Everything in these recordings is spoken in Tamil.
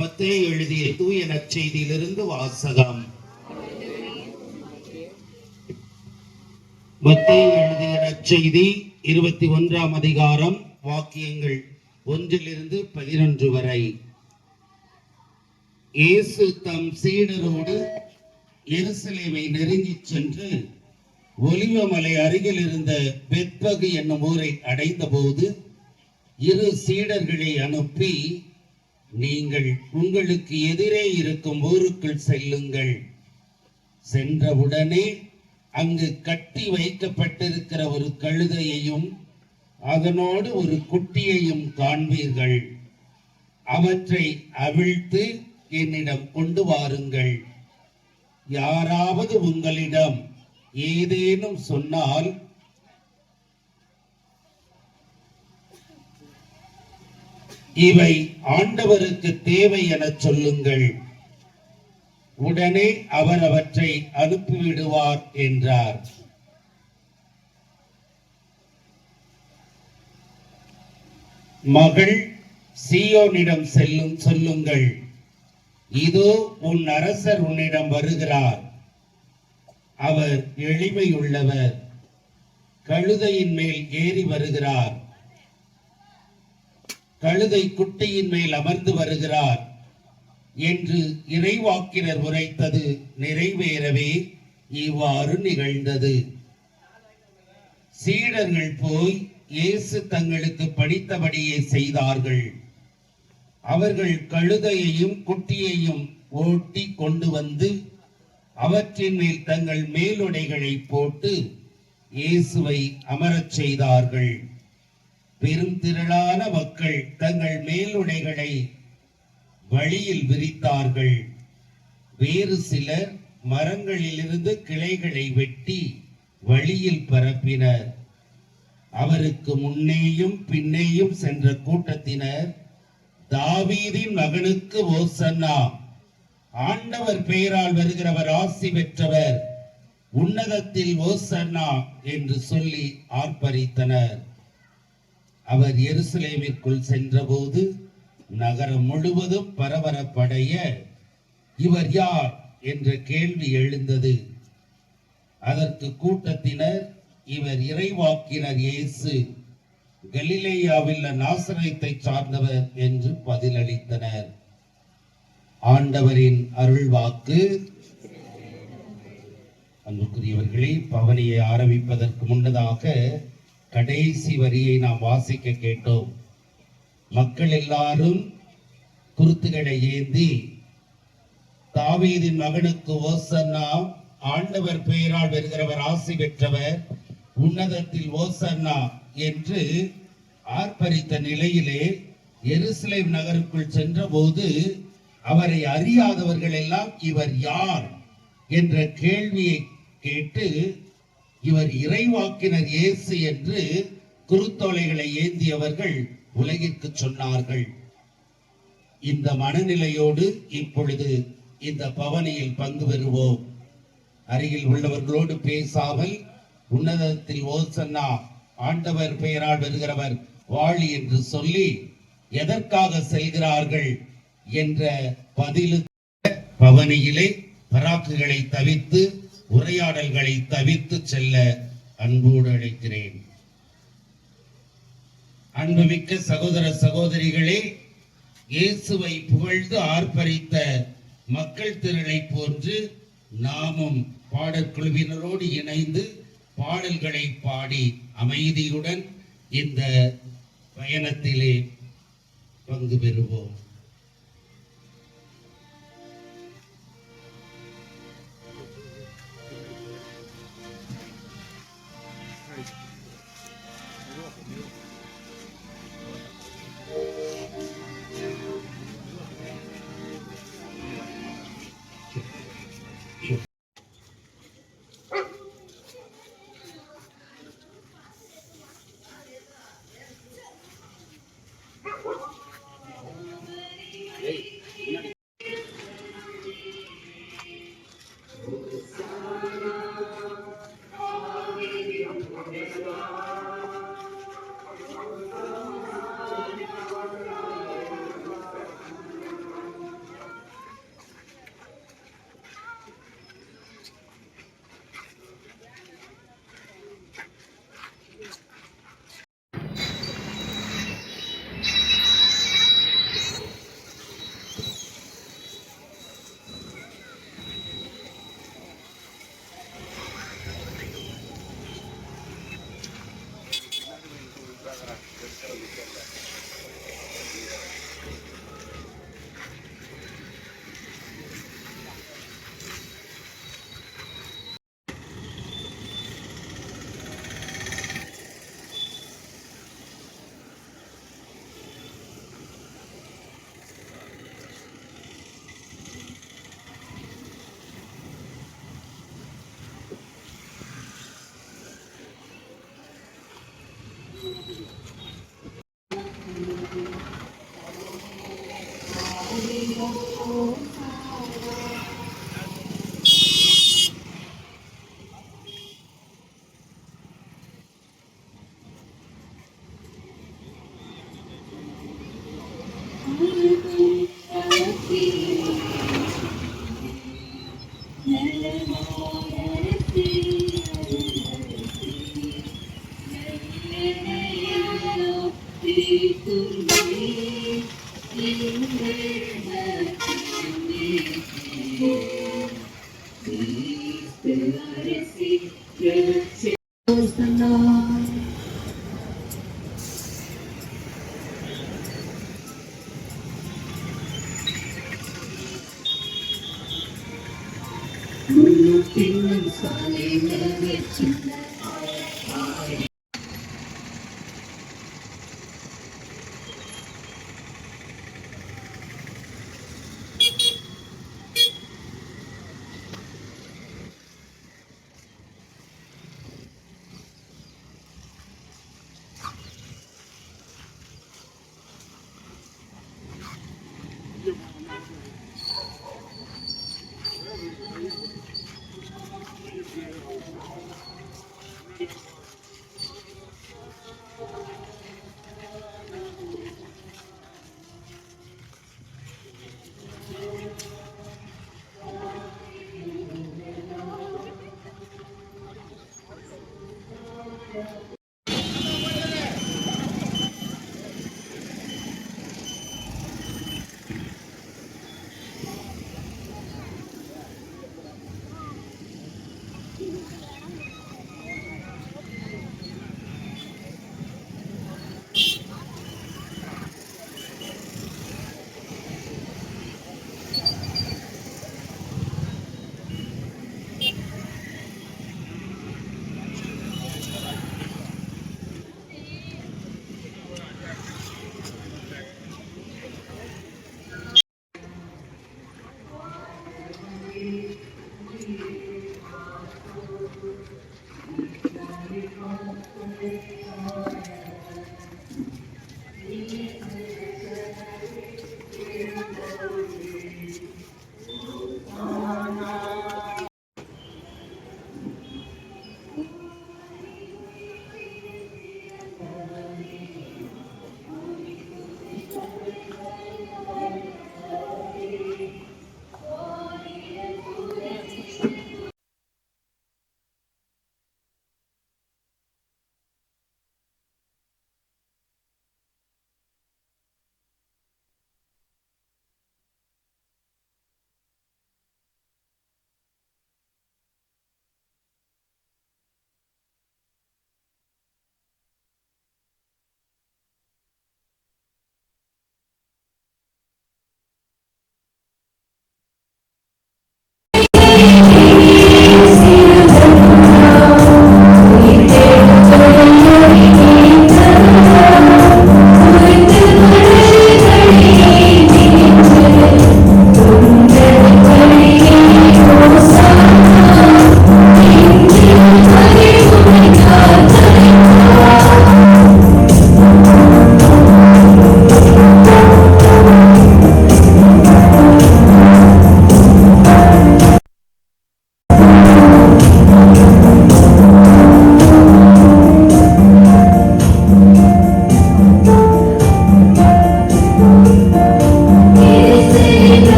மத்தேயு எழுதிய தூய நற்செய்தியிலிருந்து வாசகம். மத்தேயு எழுதிய நற்செய்தி 21ஆம் அதிகாரம், வாக்கியங்கள் 1-11 வரை. இயேசு தம் சீடரோடு எருசலேமை நெருங்கிச் சென்று ஒலிவமலை அருகில் இருந்த பெத்பகு என்னும் ஊரை அடைந்த போது இரு சீடர்களை அனுப்பி, நீங்கள் உங்களுக்கு எதிரே இருக்கும் ஊருக்குள் செல்லுங்கள். சென்றவுடனே அங்கு கட்டி வைக்கப்பட்டிருக்கிற ஒரு கழுதையையும் அதனோடு ஒரு குட்டியையும் காண்பீர்கள். அவற்றை அவிழ்த்து என்னிடம் கொண்டு வாருங்கள். யாராவது உங்களிடம் ஏதேனும் சொன்னால், இவை ஆண்டவருக்கு தேவை என சொல்லுங்கள். உடனே அவர் அவற்றை அனுப்பிவிடுவார் என்றார். மகள் சீயோனிடம் சொல்லுங்கள், இதோ உன் அரசர் உன்னிடம் வருகிறார். அவர் எளிமையுள்ளவர், கழுதையின் மேல் ஏறி வருகிறார், கழுதை குட்டியின் மேல் அமர்ந்து வருகிறார் என்று இறைவாக்கினர் உரைத்தது நிறைவேறவே இவ்வாறு நிகழ்ந்தது. சீடர்கள் போய் இயேசு தங்களுக்கு படித்தபடியே செய்தார்கள். அவர்கள் கழுதையையும் குட்டியையும் ஓட்டி கொண்டு வந்து அவற்றின் மேல் தங்கள் மேலுடைகளை போட்டு இயேசுவை அமரச் செய்தார்கள். பெரும் திரளான மக்கள் தங்கள் மேலுடைகளை வழியில் விரித்தார்கள். வேறு சிலர் மரங்களிலிருந்து கிளைகளை வெட்டி வழியில் பரப்பினர். அவருக்கு முன்னேயும் பின்னேயும் சென்ற கூட்டத்தினர், தாவீதின் மகனுக்கு ஓசன்னா, ஆண்டவர் பெயரால் வருகிறவர் ஆசி பெற்றவர், உன்னதத்தில் ஓசன்னா என்று சொல்லி ஆர்ப்பரித்தனர். அவர் எருசலேமிற்குள் சென்றபோது நகரம் முழுவதும் பரபரப்படைய, இவர் யார் என்ற கேள்வி எழுந்தது. அதற்கு கூட்டத்தினர், இவர் இறைவாக்கினர் இயேசு, கலிலேயாவில் நாசரேத்தை சார்ந்தவர் என்று பதிலளித்தனர். ஆண்டவரின் அருள்வாக்கு. அன்புக்குரியவர்களே, பவனியை ஆரம்பிப்பதற்கு முன்னதாக கடைசி வரியை நாம் வாசிக்க கேட்டோம். மக்கள் எல்லாரும் குருத்துகளை ஏந்தி, தாவீதின் மகனுக்கு ஓசன்னா, ஆண்டவர் பெயரால் வருகிறவர் ஆசி பெற்றவர், உன்னதத்தில் ஓசன்னா என்று ஆர்ப்பரித்த நிலையிலே எருசலேம் நகருக்குள் சென்ற போது அவரை அறியாதவர்கள் எல்லாம் இவர் யார் என்ற கேள்வியை கேட்டு, இவர் இறைவாக்கினர் இயேசு என்று குருத்தோலைகளை ஏந்தியவர்கள் உலகிற்கு சொன்னார்கள். இந்த மனநிலையோடு இப்பொழுது இந்த பவனியில் பங்கு பெறுவோம். அருகில் உள்ளவர்களோடு பேசாமல், உன்னதத்தில் ஓசன்னா, ஆண்டவர் பெயரால் வருகிறவர் வாழி என்று சொல்லி எதற்காக செல்கிறார்கள் என்ற பதிலுக்கு பவனியிலே பராக்குகளை தவிர்த்து, உரையாடல்களை தவிர்த்து செல்ல அன்போடு அழைக்கிறேன். அன்புமிக்க சகோதர சகோதரிகளே, இயேசுவை புகழ்ந்து ஆர்ப்பரித்த மக்கள் திரளை போன்று நாமும் பாடற்குழுவினரோடு இணைந்து பாடல்களை பாடி அமைதியுடன் இந்த பயணத்திலே பங்கு பெறுவோம்.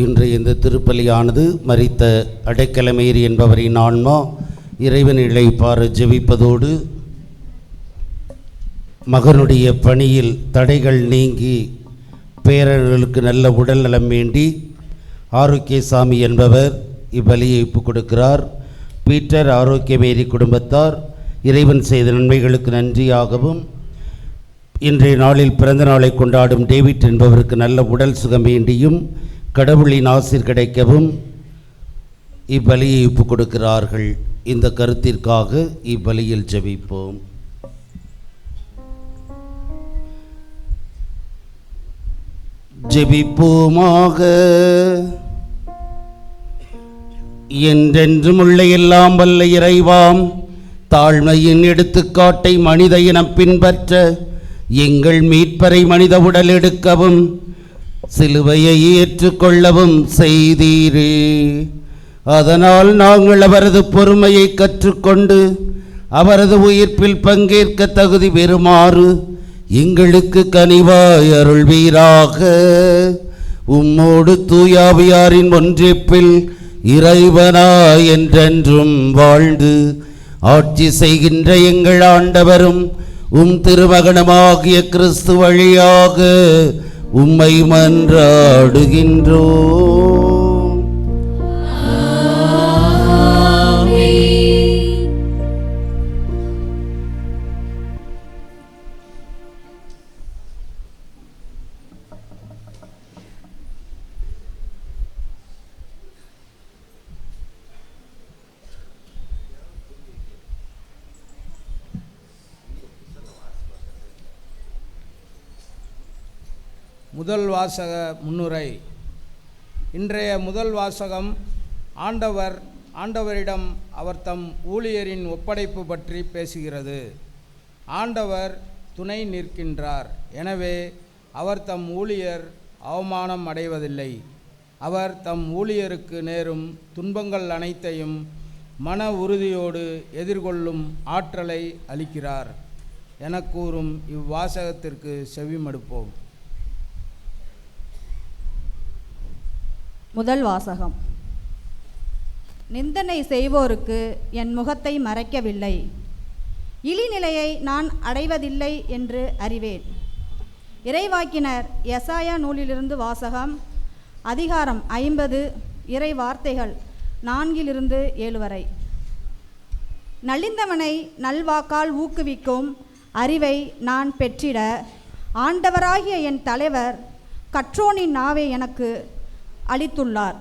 இன்றைய இந்த திருப்பலியானது மரித்த அடைக்கலமேரி என்பவரின் ஆன்மா இறைவன் இளைப்பாற ஜெபிப்பதோடு மகனுடைய பணியில் தடைகள் நீங்கி பேரர்களுக்கு நல்ல உடல் நலம் வேண்டி ஆரோக்கியசாமி என்பவர் இப்பலியை ஒப்புக் கொடுக்கிறார். பீட்டர் ஆரோக்கியமேரி குடும்பத்தார் இறைவன் செய்த நன்மைகளுக்கு நன்றியாகவும் இன்றைய நாளில் பிறந்த நாளை கொண்டாடும் டேவிட் என்பவருக்கு நல்ல உடல் சுகம் வேண்டியும் கடவுளின் ஆசீர் கிடைக்கவும் இப்பலியை ஒப்புக் கொடுக்கிறார்கள். இந்த கருத்திற்காக இப்பலியில் ஜெபிப்போம். ஜெபிப்போமாக. என்றென்றும் உள்ள எல்லாம் வல்ல இறைவாம், தாழ்மையின் எடுத்துக்காட்டை மனித இனம் பின்பற்ற எங்கள் மீட்பரை மனித உடல் எடுக்கவும் சிலுவையை ஏற்றுக்கொள்ளவும் செய்தீரே. அதனால் நாங்கள் அவரது பொறுமையை கற்றுக்கொண்டு அவரது உயிர்ப்பில் பங்கேற்க தகுதி பெறுமாறு எங்களுக்கு கனிவாய் அருள்வீராக. உம்மோடு தூயாவியாரின் ஒன்றிப்பில் இறைவனாய் என்றென்றும் வாழ்ந்து ஆட்சி செய்கின்ற எங்கள் ஆண்டவரும் உம் திருமகனமாகிய கிறிஸ்து வழியாக உம்மை மன்றாடுகின்றோம். முதல் வாசக முன்னுரை. இன்றைய முதல் வாசகம் ஆண்டவரிடம் அவர் தம் ஊழியரின் ஒப்படைப்பு பற்றி பேசுகிறது. ஆண்டவர் துணை நிற்கின்றார். எனவே அவர் தம் ஊழியர் அவமானம் அடைவதில்லை. அவர் தம் ஊழியருக்கு நேரும் துன்பங்கள் அனைத்தையும் மன உறுதியோடு எதிர்கொள்ளும் ஆற்றலை அளிக்கிறார் என கூறும் இவ்வாசகத்திற்கு செவிமடுப்போம். முதல் வாசகம். நிந்தனை செய்வோருக்கு என் முகத்தை மறைக்கவில்லை, இழிநிலையை நான் அடைவதில்லை என்று அறிவேன். இறைவாக்கினர் எசாயா நூலிலிருந்து வாசகம். அதிகாரம் 50, இறை வார்த்தைகள் 4-7 வரை. நலிந்தவனை நல்வாக்கால் ஊக்குவிக்கும் அறிவை நான் பெற்றிட ஆண்டவராகிய என் தலைவர் கற்றோனின் நாவை எனக்கு அளித்துள்ளார்.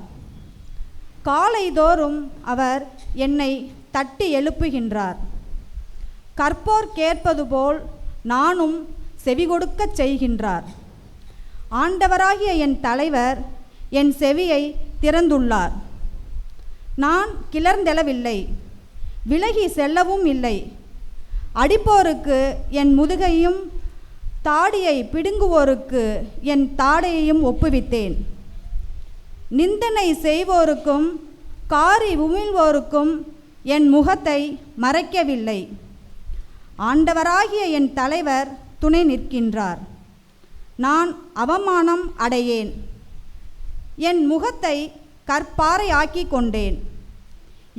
காலைதோறும் அவர் என்னை தட்டி எழுப்புகின்றார். கற்போர் கேட்பது போல் நானும் செவிகொடுக்கச் செய்கின்றார். ஆண்டவராகிய என் தலைவர் என் செவியை திறந்துள்ளார். நான் கிளர்ந்தெழவில்லை, விலகி செல்லவும் இல்லை. அடிப்போருக்கு என் முதுகையும் தாடியை பிடுங்குவோருக்கு என் தாடையையும் ஒப்புவித்தேன். நிந்தனை செய்வோருக்கும் காரி உமிழ்வோருக்கும் என் முகத்தை மறைக்கவில்லை. ஆண்டவராகிய என் தலைவர் துணை நிற்கின்றார். நான் அவமானம் அடையேன். என் முகத்தை கற்பாறை ஆக்கி கொண்டேன்.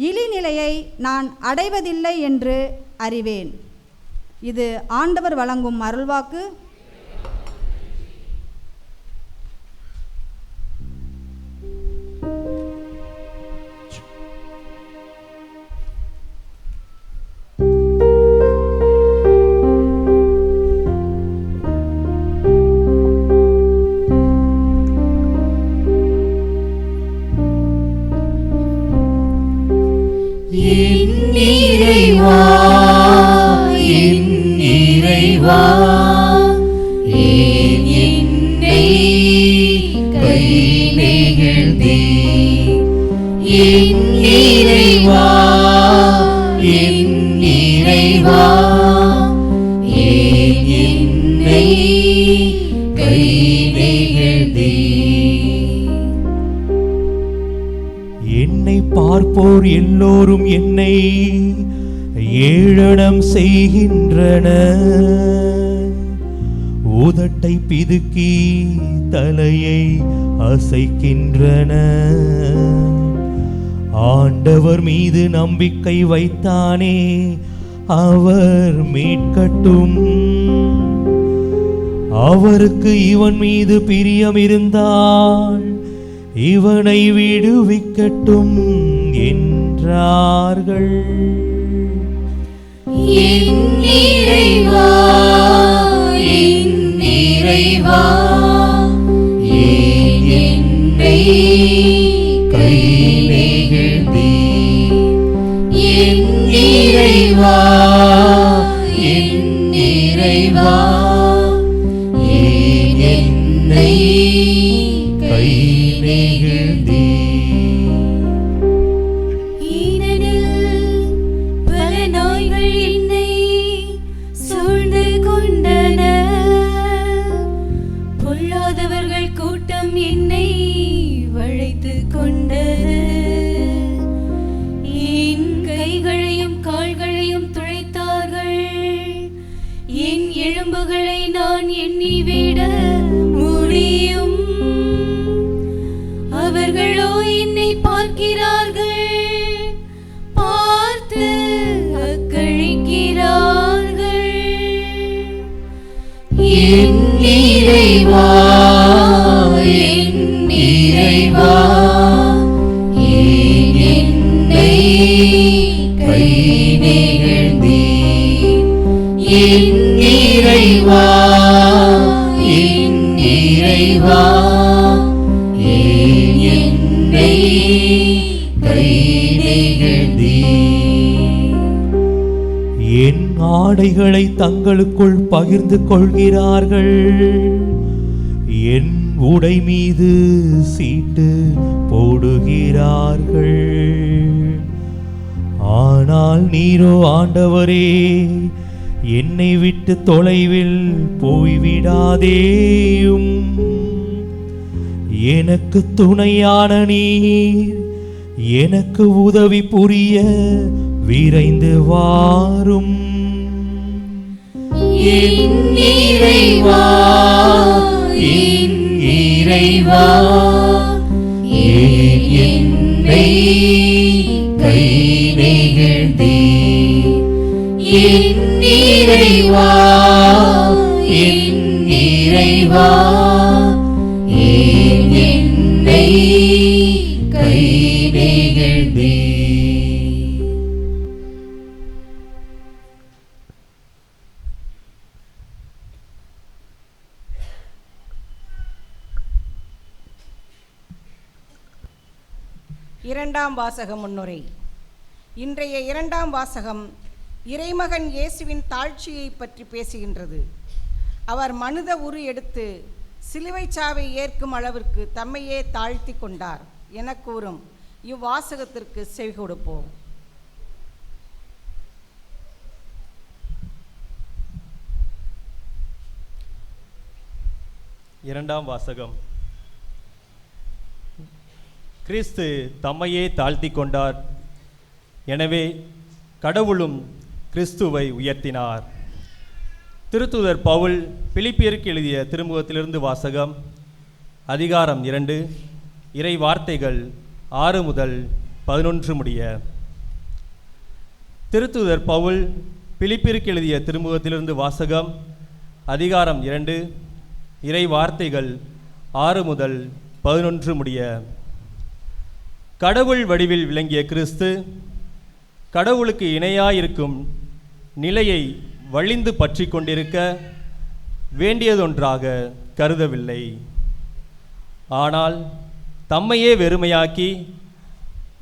இழிநிலையை நான் அடைவதில்லை என்று அறிவேன். இது ஆண்டவர் வழங்கும் அருள்வாக்கு. என்னை பார்ப்போர் எல்லோரும் என்னை ஏளனம் செய்கின்றனர். உதட்டை பிதுக்கி தலையை அசைக்கின்றனர். ஆண்டவர் மீது நம்பிக்கை வைத்தானே, அவர் மீட்கட்டும். அவருக்கு இவன் மீது பிரியம் இருந்தால் இவனை விடுவிக்கட்டும் என்றார்கள். என் இறைவா, என் இறைவா, ஏன் என்னை கை நெகிழ்ந்தீர். என் இறைவா, என் இறைவா, ஏன் என்னை கை நெகிழ்ந்தீர். ஏனெனில் பல நோய்கள் என்னை சூழ்ந்து கொண்டன, பொல்லாதவர்கள் கூட்டம் என்னை வளைத்து கொண்டது. என் கைகளையும் கால்களையும் துளைத்தார்கள், என் எலும்புகளை நான் எண்ணிவிட முடியும். அவர்களோ என்னை பார்க்கிறார்கள், பார்த்து அக்களிக்கிறார்கள். என் இறைவா, என் இறைவா, ஏன் என்னை கை நெகிழ்ந்தீர். என் இறைவா, என் இறைவா, ஏன் என்னை கை நெகிழ்ந்தீர். என் ஆடைகளை தங்களுக்குள் பகிர்ந்து கொள்கிறார்கள், என் உடை மீது சீட்டு போடுகிறார்கள். ஆனால் நீரோ ஆண்டவரே, என்னை விட்டு தொலைவில் போய்விடாதேயும். எனக்கு துணையான நீர் எனக்கு உதவி புரிய விரைந்து வாரும். என் இறைவா, என் இறைவா, ஏன் என்னை கை நெகிழ்ந்தீர். என் இறைவா, என் இறைவா, ஏன் என்னை கை நெகிழ்ந்தீர். இரண்டாம் வாசக முன்னுரை. இன்றைய இரண்டாம் வாசகம் இறைமகன் இயேசுவின் தாழ்ச்சியை பற்றி பேசுகின்றது. அவர் மனித உரு எடுத்து சிலுவைச் சாவை ஏற்கும் அளவிற்கு தம்மையே தாழ்த்தி கொண்டார் என கூறும் இவ்வாசகத்திற்கு செவி கொடுப்போம். இரண்டாம் வாசகம். கிறிஸ்து தம்மையே தாழ்த்தி கொண்டார், எனவே கடவுளும் கிறிஸ்துவை உயர்த்தினார். திருத்தூதர் பவுல் பிலிப்பியருக்கு எழுதிய திருமுகத்திலிருந்து வாசகம். அதிகாரம் 2, இறை வார்த்தைகள் 6 முதல் 11 முடிய. திருத்தூதர் பவுல் பிலிப்பியருக்கு எழுதிய திருமுகத்திலிருந்து வாசகம். அதிகாரம் 2, இறை வார்த்தைகள் 6 முதல் 11 முடிய. கடவுள் வடிவில் விளங்கிய கிறிஸ்து கடவுளுக்கு இணையாயிருக்கும் நிலையை வலிந்து பற்றி கொண்டிருக்க வேண்டியதொன்றாக கருதவில்லை. ஆனால் தம்மையே வெறுமையாக்கி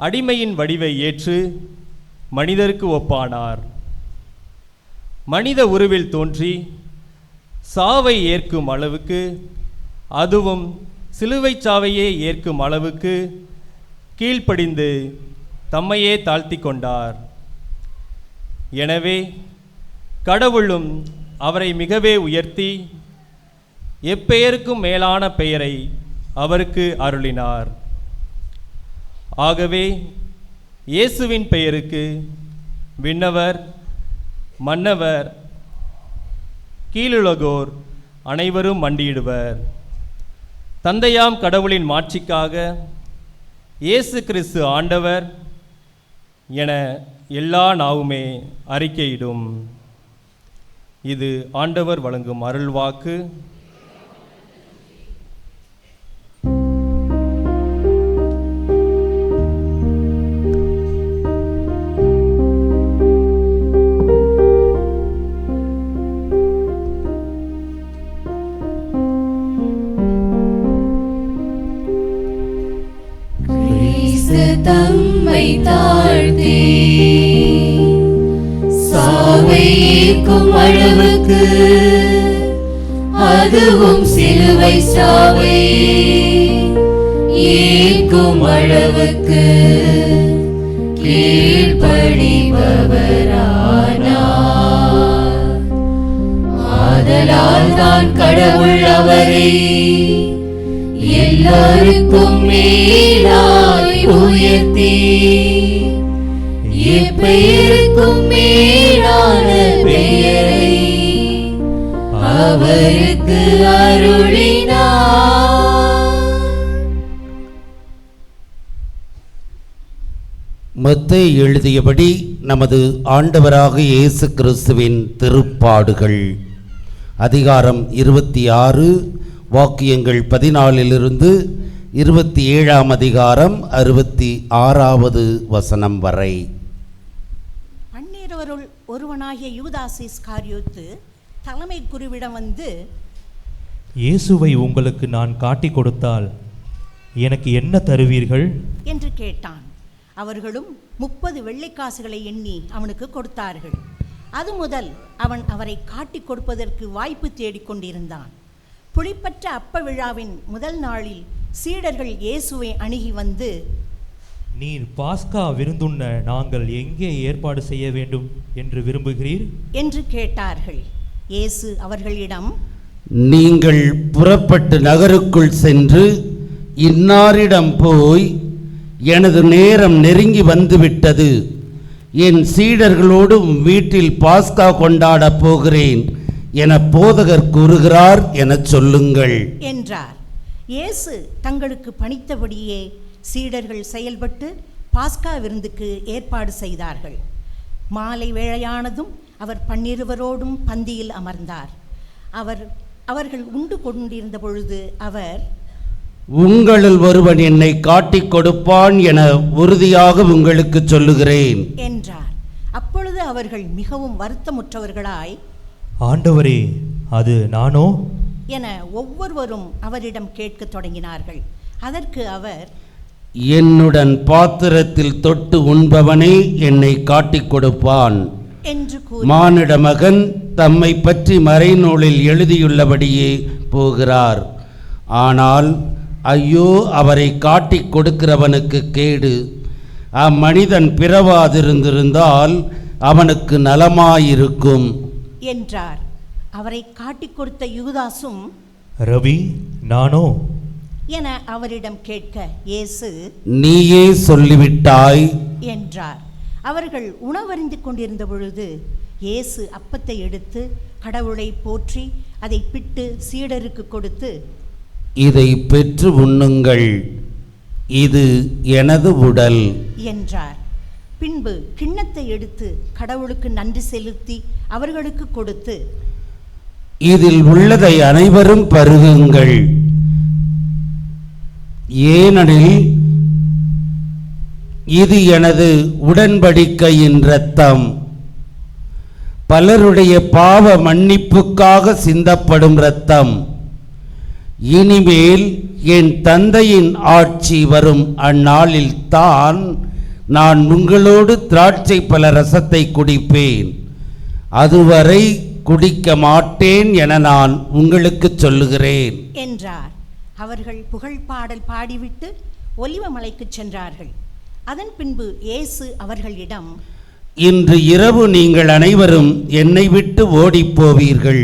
அடிமையின் வடிவை ஏற்று மனிதருக்கு ஒப்பானார். மனித உருவில் தோன்றி சாவை ஏற்கும் அளவுக்கு, அதுவும் சிலுவைச் சாவையே ஏற்கும் அளவுக்கு கீழ்ப்படிந்து தம்மையே தாழ்த்தி கொண்டார். எனவே கடவுளும் அவரை மிகவே உயர்த்தி எப்பெயருக்கும் மேலான பெயரை அவருக்கு அருளினார். ஆகவே இயேசுவின் பெயருக்கு விண்ணவர், மன்னவர், கீழுலகோர் அனைவரும் மண்டியிடுவர். தந்தையாம் கடவுளின் மாட்சிக்காக இயேசு கிறிஸ்து ஆண்டவர் என எல்லா நாவுமே அறிக்கையிடும். இது ஆண்டவர் வழங்கும் அருள்வாக்கு. தம்மை தாழ்த்தி சாவை ஏற்கும் அளவுக்கு, அதுவும் சிலுவை சாவை ஏற்கும் அளவுக்கு கீழ்ப்படிபவரானார். ஆதலால் தான் கடவுள் அவரை எல்லாருக்கும் மேலாய் உயர்த்தி எப்பெயருக்கும் மேலான பெயரை அவருக்கு அருளினார். மத்தேயு எழுதியபடி நமது ஆண்டவராக இயேசு கிறிஸ்துவின் திருப்பாடுகள் அதிகாரம் 26 வாக்கியங்கள் 14 27 அதிகாரம் 66 வசனம் வரை. பன்னிருவருள் ஒருவனாகிய யூதாஸ் இஸ்காரியோத்து தலைமை குருவிடம் வந்து, இயேசுவை உங்களுக்கு நான் காட்டிக் கொடுத்தால் எனக்கு என்ன தருவீர்கள் என்று கேட்டான். அவர்களும் 30 வெள்ளைக்காசுகளை எண்ணி அவனுக்கு கொடுத்தார்கள். அது முதல் அவன் அவரை காட்டிக் கொடுப்பதற்கு வாய்ப்பு தேடிக்கொண்டிருந்தான். புளிப்பற்ற அப்ப விழாவின் முதல் நாளில் சீடர்கள் இயேசுவை அணுகி வந்து, நீர் பாஸ்கா விருந்துண்ண நாங்கள் எங்கே ஏற்பாடு செய்ய வேண்டும் என்று விரும்புகிறீர் என்று கேட்டார்கள். இயேசு அவர்களிடம், நீங்கள் புறப்பட்டு நகருக்குள் சென்று இன்னாரிடம் போய், எனது நேரம் நெருங்கி வந்துவிட்டது, என் சீடர்களோடு வீட்டில் பாஸ்கா கொண்டாடப் போகிறேன் என போதகர் கூறுகிறார் எனச் சொல்லுங்கள் என்றார். இயேசு தங்களுக்கு பணித்தபடியே சீடர்கள் செயல்பட்டு பாஸ்கா விருந்துக்கு ஏற்பாடு செய்தார்கள். மாலை வேளையானதும் அவர் 12 பந்தியில் அமர்ந்தார். அவர்கள் உண்டு கொண்டிருந்த பொழுது அவர், உங்களில் ஒருவன் என்னை காட்டிக் கொடுப்பான் என உறுதியாக உங்களுக்கு சொல்லுகிறேன் என்றார். அப்பொழுது அவர்கள் மிகவும் வருத்தமுற்றவர்களாய், ஆண்டவரே, அது நானோ என ஒவ்வொருவரும் அவரிடம் கேட்கத் தொடங்கினார்கள். அதற்கு அவர், என்னுடன் பாத்திரத்தில் தொட்டு உண்பவனே என்னை காட்டிக் கொடுப்பான் என்று கூறி, மானிட மகன் தம்மை பற்றி மறைநூலில் எழுதியுள்ளபடியே போகிறார். ஆனால் ஐயோ, அவரை காட்டிக் கொடுக்கிறவனுக்கு கேடு. அம்மனிதன் பிறவாதிருந்திருந்தால் அவனுக்கு நலமாயிருக்கும் என்றார். அவரை காட்டிக் கொடுத்த யூதாசும், ரவி, நானோ என அவரிடம் கேட்க இயேசு, நீயே சொல்லிவிட்டாய் என்றார். அவர்கள் உணவருந்தி கொண்டிருந்த பொழுது இயேசு அப்பத்தை எடுத்து கடவுளை போற்றி அதை பிட்டு சீடருக்கு கொடுத்து, இதை பெற்று உண்ணுங்கள், இது எனது உடல் என்றார். பின்பு கிண்ணத்தை எடுத்து கடவுளுக்கு நன்றி செலுத்தி அவர்களுக்கு கொடுத்து, இதில் உள்ளதை அனைவரும் பருகுங்கள், ஏனெனில் இது எனது உடன்படிக்கையின் இரத்தம், பலருடைய பாவ மன்னிப்புக்காக சிந்தப்படும் இரத்தம். இனிமேல் என் தந்தையின் ஆட்சி வரும் அந்நாளில் தான் நான் உங்களோடு திராட்சை பழ ரசத்தை குடிப்பேன், அதுவரை குடிக்க மாட்டேன் என நான் உங்களுக்கு சொல்லுகிறேன் என்றார். அவர்கள் புகழ் பாடல் பாடிவிட்டு ஒலிவ மலைக்கு சென்றார்கள். அதன் பின்பு இயேசு அவர்களிடம், இன்று இரவு நீங்கள் அனைவரும் என்னை விட்டு ஓடிப்போவீர்கள்,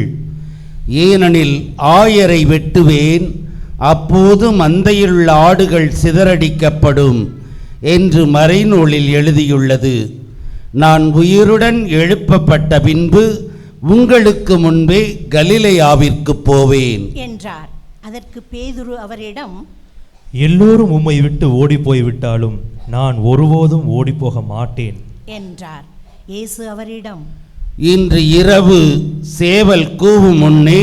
ஏனெனில் ஆயரை வெட்டுவேன், அப்போது மந்தையிலுள்ள ஆடுகள் சிதறடிக்கப்படும் என்று மறைநூலில் எழுதியுள்ளது. நான் உயிருடன் எழுப்பப்பட்ட பின்பு உங்களுக்கு முன்பே கலிலேயாவிற்கு போவேன் என்றார். அதற்கு பேதுரு அவரிடம், எல்லோரும் உம்மை விட்டு ஓடிப்போய்விட்டாலும் நான் ஒருபோதும் ஓடிப்போக மாட்டேன் என்றார். இயேசு அவரிடம், இன்று இரவு சேவல் கூவும் முன்னே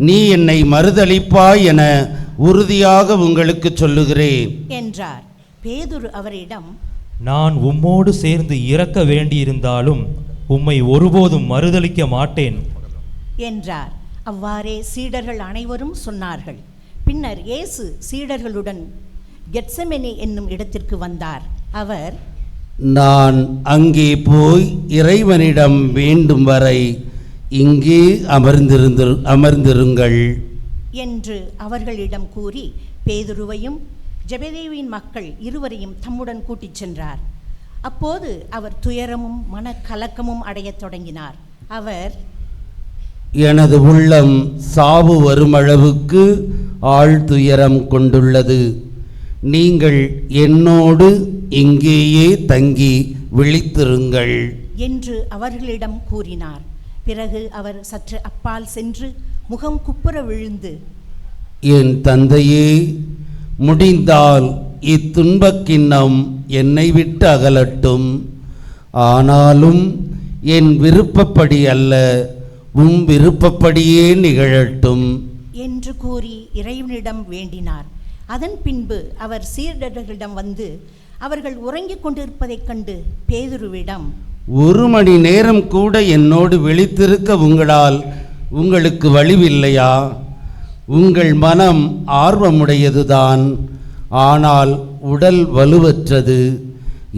நீ என்னை மறுதலிப்பாய் என உறுதியாக உங்களுக்கு சொல்லுகிறேன் என்றார். பேதுரு அவரிடம், நான் உம்மோடு சேர்ந்து இறக்க வேண்டியிருந்தாலும் உம்மை ஒருபோதும் மறுதலிக்க மாட்டேன் என்றார். அவ்வாறே சீடர்கள் அனைவரும் சொன்னார்கள். பின்னர் இயேசு சீடர்களுடன் கெத்செமனே என்னும் இடத்திற்கு வந்தார். அவர், நான் அங்கே போய் இறைவனிடம் வேண்டும் வரை இங்கே அமர்ந்திருங்கள் என்று அவர்களிடம் கூறி பேதுருவையும் ஜெபதேவின் மக்கள் இருவரையும் தம்முடன் கூட்டிச் சென்றார். அப்போது அவர் துயரமும் மனக்கலக்கமும் அடையத் தொடங்கினார். அவர், எனது உள்ளம் சாவு வருமளவுக்கு ஆழ்துயரம் கொண்டுள்ளது. நீங்கள் என்னோடு இங்கேயே தங்கி விழித்திருங்கள் என்று அவர்களிடம் கூறினார். பிறகு அவர் சற்று அப்பால் சென்று முகம் குப்புற விழுந்து, என் தந்தையே, முடிந்தால் இத்துன்பக் கிண்ணம் என்னை விட்டு அகலட்டும். ஆனாலும் என் விருப்பப்படி அல்ல, உம் விருப்பப்படியே நிகழட்டும் என்று கூறி இறைவனிடம் வேண்டினார். அதன் பின்பு அவர் சீடர்களிடம் வந்து அவர்கள் உறங்கிக் கொண்டிருப்பதைக் கண்டு பேதுருவிடம், 1 மணி நேரம் கூட என்னோடு விழித்திருக்க உங்களுக்கு வலிவில்லையா? உங்கள் மனம் ஆர்வமுடையதுதான், ஆனால் உடல் வலுவற்றது.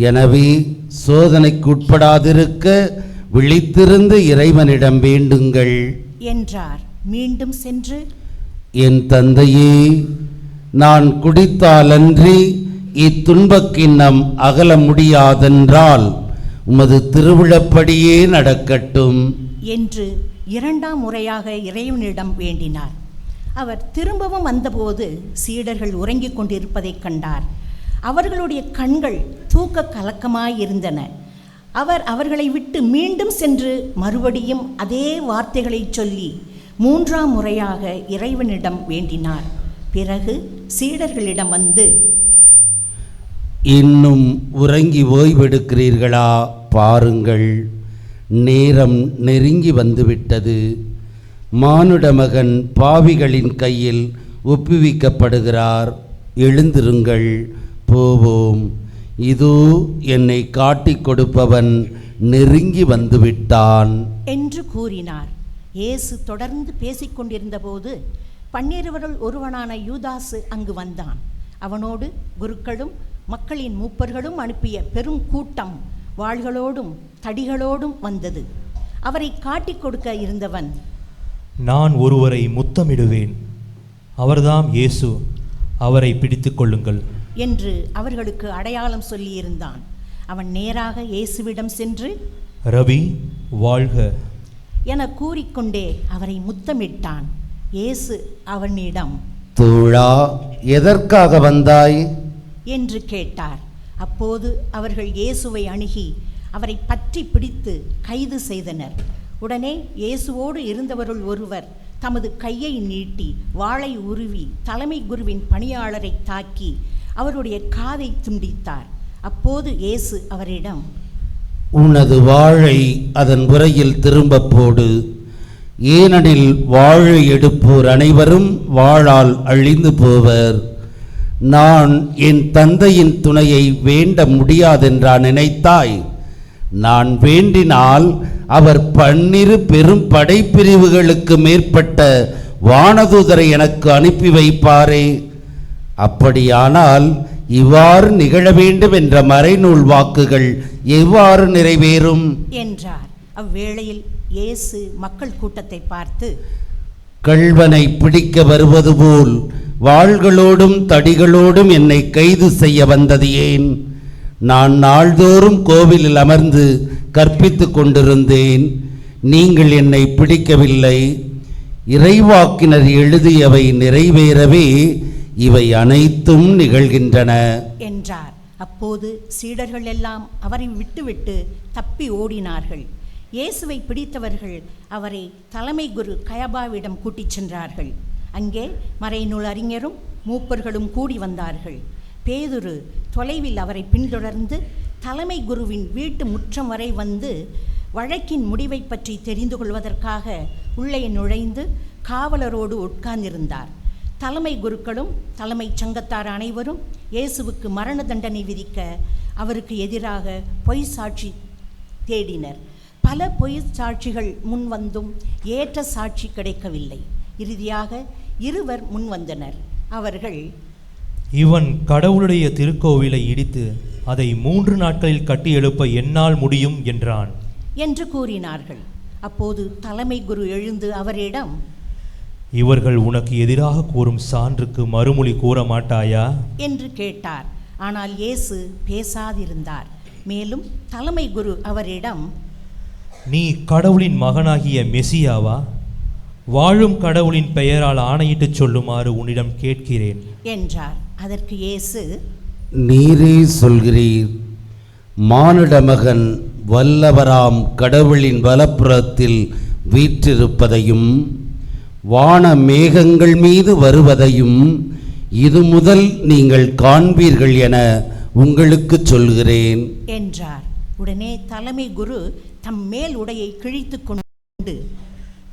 எனவே சோதனைக்குட்படாதிருக்க விழித்திருந்து இறைவனிடம் வேண்டுங்கள் என்றார். மீண்டும் சென்று, என் தந்தையே, நான் குடித்தாலன்றி இத்துன்பக் கிண்ணம் அகல முடியாதென்றால் உமது திருவிழப்படியே நடக்கட்டும் என்று 2ஆம் முறையாக இறைவனிடம் வேண்டினார். அவர் திரும்பவும் வந்தபோது சீடர்கள் உறங்கிக் கொண்டிருப்பதைக் கண்டார். அவர்களுடைய கண்கள் தூக்க கலக்கமாயிருந்தன. அவர் அவர்களை விட்டு மீண்டும் சென்று மறுபடியும் அதே வார்த்தைகளை சொல்லி 3ஆம் முறையாக இறைவனிடம் வேண்டினார். பிறகு சீடர்களிடம் வந்து, இன்னும் உறங்கி ஓய்வெடுக்கிறீர்களா? பாருங்கள், நேரம் நெருங்கி வந்துவிட்டது. மானுட மகன் பாவிகளின் கையில் ஒப்புவிக்கப்படுகிறார். எழுந்திருங்கள், போவோம். இதோ என்னை காட்டிக் கொடுப்பவன் நெருங்கி வந்துவிட்டான் என்று கூறினார். இயேசு தொடர்ந்து பேசிக்கொண்டிருந்த போது 12 ஒருவனான யூதாசு அங்கு வந்தான். அவனோடு குருக்களும் மக்களின் மூப்பர்களும் அனுப்பிய பெரும் கூட்டம் வாள்களோடும் தடிகளோடும் வந்தது. அவரை காட்டிக் கொடுக்க இருந்தவன், நான் ஒருவரை முத்தமிடுவேன், அவர்தாம் இயேசு, அவரை பிடித்துக் கொள்ளுங்கள் என்று அவர்களுக்கு அடையாளம் சொல்லியிருந்தான். அவன் நேராக இயேசுவிடம் சென்று, ரபி, வாழ்க என கூறிக்கொண்டே அவரை முத்தமிட்டான். இயேசு அவனிடம், தோழா, எதற்காக வந்தாய் என்று கேட்டார். அப்போது அவர்கள் இயேசுவை அணுகி அவரை பற்றி பிடித்து கைது செய்தனர். உடனே இயேசுவோடு இருந்தவருள் ஒருவர் தமது கையை நீட்டி வாளை உருவி தலைமை குருவின் பணியாளரை தாக்கி அவருடைய காதை துண்டித்தார். அப்போது இயேசு அவரிடம், உனது வாளை அதன் உரையில் திரும்பப் போடு. ஏனெனில் வாழை எடுப்போர் அனைவரும் வாளால் அழிந்து போவர். நான் என் தந்தையின் துணையை வேண்ட முடியாதென்றா நினைத்தாய்? நான் வேண்டினால் அவர் 12 பெரும் படைப்பிரிவுகளுக்கு மேற்பட்ட வானதூதரை எனக்கு அனுப்பி வைப்பாரே. அப்படியானால் இவ்வாறு நிகழ வேண்டும் என்ற மறைநூல் வாக்குகள் எவ்வாறு நிறைவேறும் என்றார். அவ்வேளையில் இயேசு மக்கள் கூட்டத்தை பார்த்து, கள்வனை பிடிக்க வருவது போல் வாள்களோடும் தடிகளோடும் என்னை கைது செய்ய வந்தது ஏன்? நான் நாள்தோறும் கோவிலில் அமர்ந்து கற்பித்து கொண்டிருந்தேன், நீங்கள் என்னை பிடிக்கவில்லை. இறைவாக்கினர் எழுதியவை நிறைவேறவே இவை அனைத்தும் நிகழ்கின்றன என்றார். அப்போது சீடர்கள் எல்லாம் அவரை விட்டுவிட்டு தப்பி ஓடினார்கள். இயேசுவை பிடித்தவர்கள் அவரை தலைமை குரு கயபாவிடம் கூட்டிச் சென்றார்கள். அங்கே மறைநூல் அறிஞரும் மூப்பர்களும் கூடி வந்தார்கள். பேதுரு தொலைவில் அவரை பின்தொடர்ந்து தலைமை குருவின் வீட்டு முற்றம் வரை வந்து வழக்கின் முடிவை பற்றி தெரிந்து கொள்வதற்காக உள்ளே நுழைந்து காவலரோடு உட்கார்ந்திருந்தார். தலைமை குருக்களும் தலைமைச் சங்கத்தார் அனைவரும் இயேசுவுக்கு மரண தண்டனை விதிக்க அவருக்கு எதிராக பொய் சாட்சி தேடினர். பல பொய் சாட்சிகள் முன்வந்தும் ஏற்ற சாட்சி கிடைக்கவில்லை. இறுதியாக 2 முன்வந்தனர். அவர்கள், இவன் கடவுளுடைய திருக்கோவிலை இடித்து அதை 3 நாட்களில் கட்டி எழுப்ப என்னால் முடியும் என்றான் என்று கூறினார்கள். அப்போது தலைமை குரு எழுந்து அவரிடம், இவர்கள் உனக்கு எதிராக கூறும் சான்றுக்கு மறுமொழி கூற மாட்டாயா என்று கேட்டார். ஆனால் இயேசு பேசாதிருந்தார். மேலும் தலைமை குரு அவரிடம், நீ கடவுளின் மகனாகிய மெசியாவா? வாழும் கடவுளின் பெயரால் ஆணையிட்டு சொல்லுமாறு உன்னிடம் கேட்கிறேன் என்றார். அதற்கு இயேசு, நீரே சொல்கிறீர். மானிட மகன் வல்லவராம் கடவுளின் வலப்புறத்தில் வீற்றிருப்பதையும் வான மேகங்கள் மீது வருவதையும் இது முதல் நீங்கள் காண்பீர்கள் என உங்களுக்கு சொல்கிறேன் என்றார். உடனே தலைமை குரு தம் மேல் உடையை கிழித்து கொண்டு,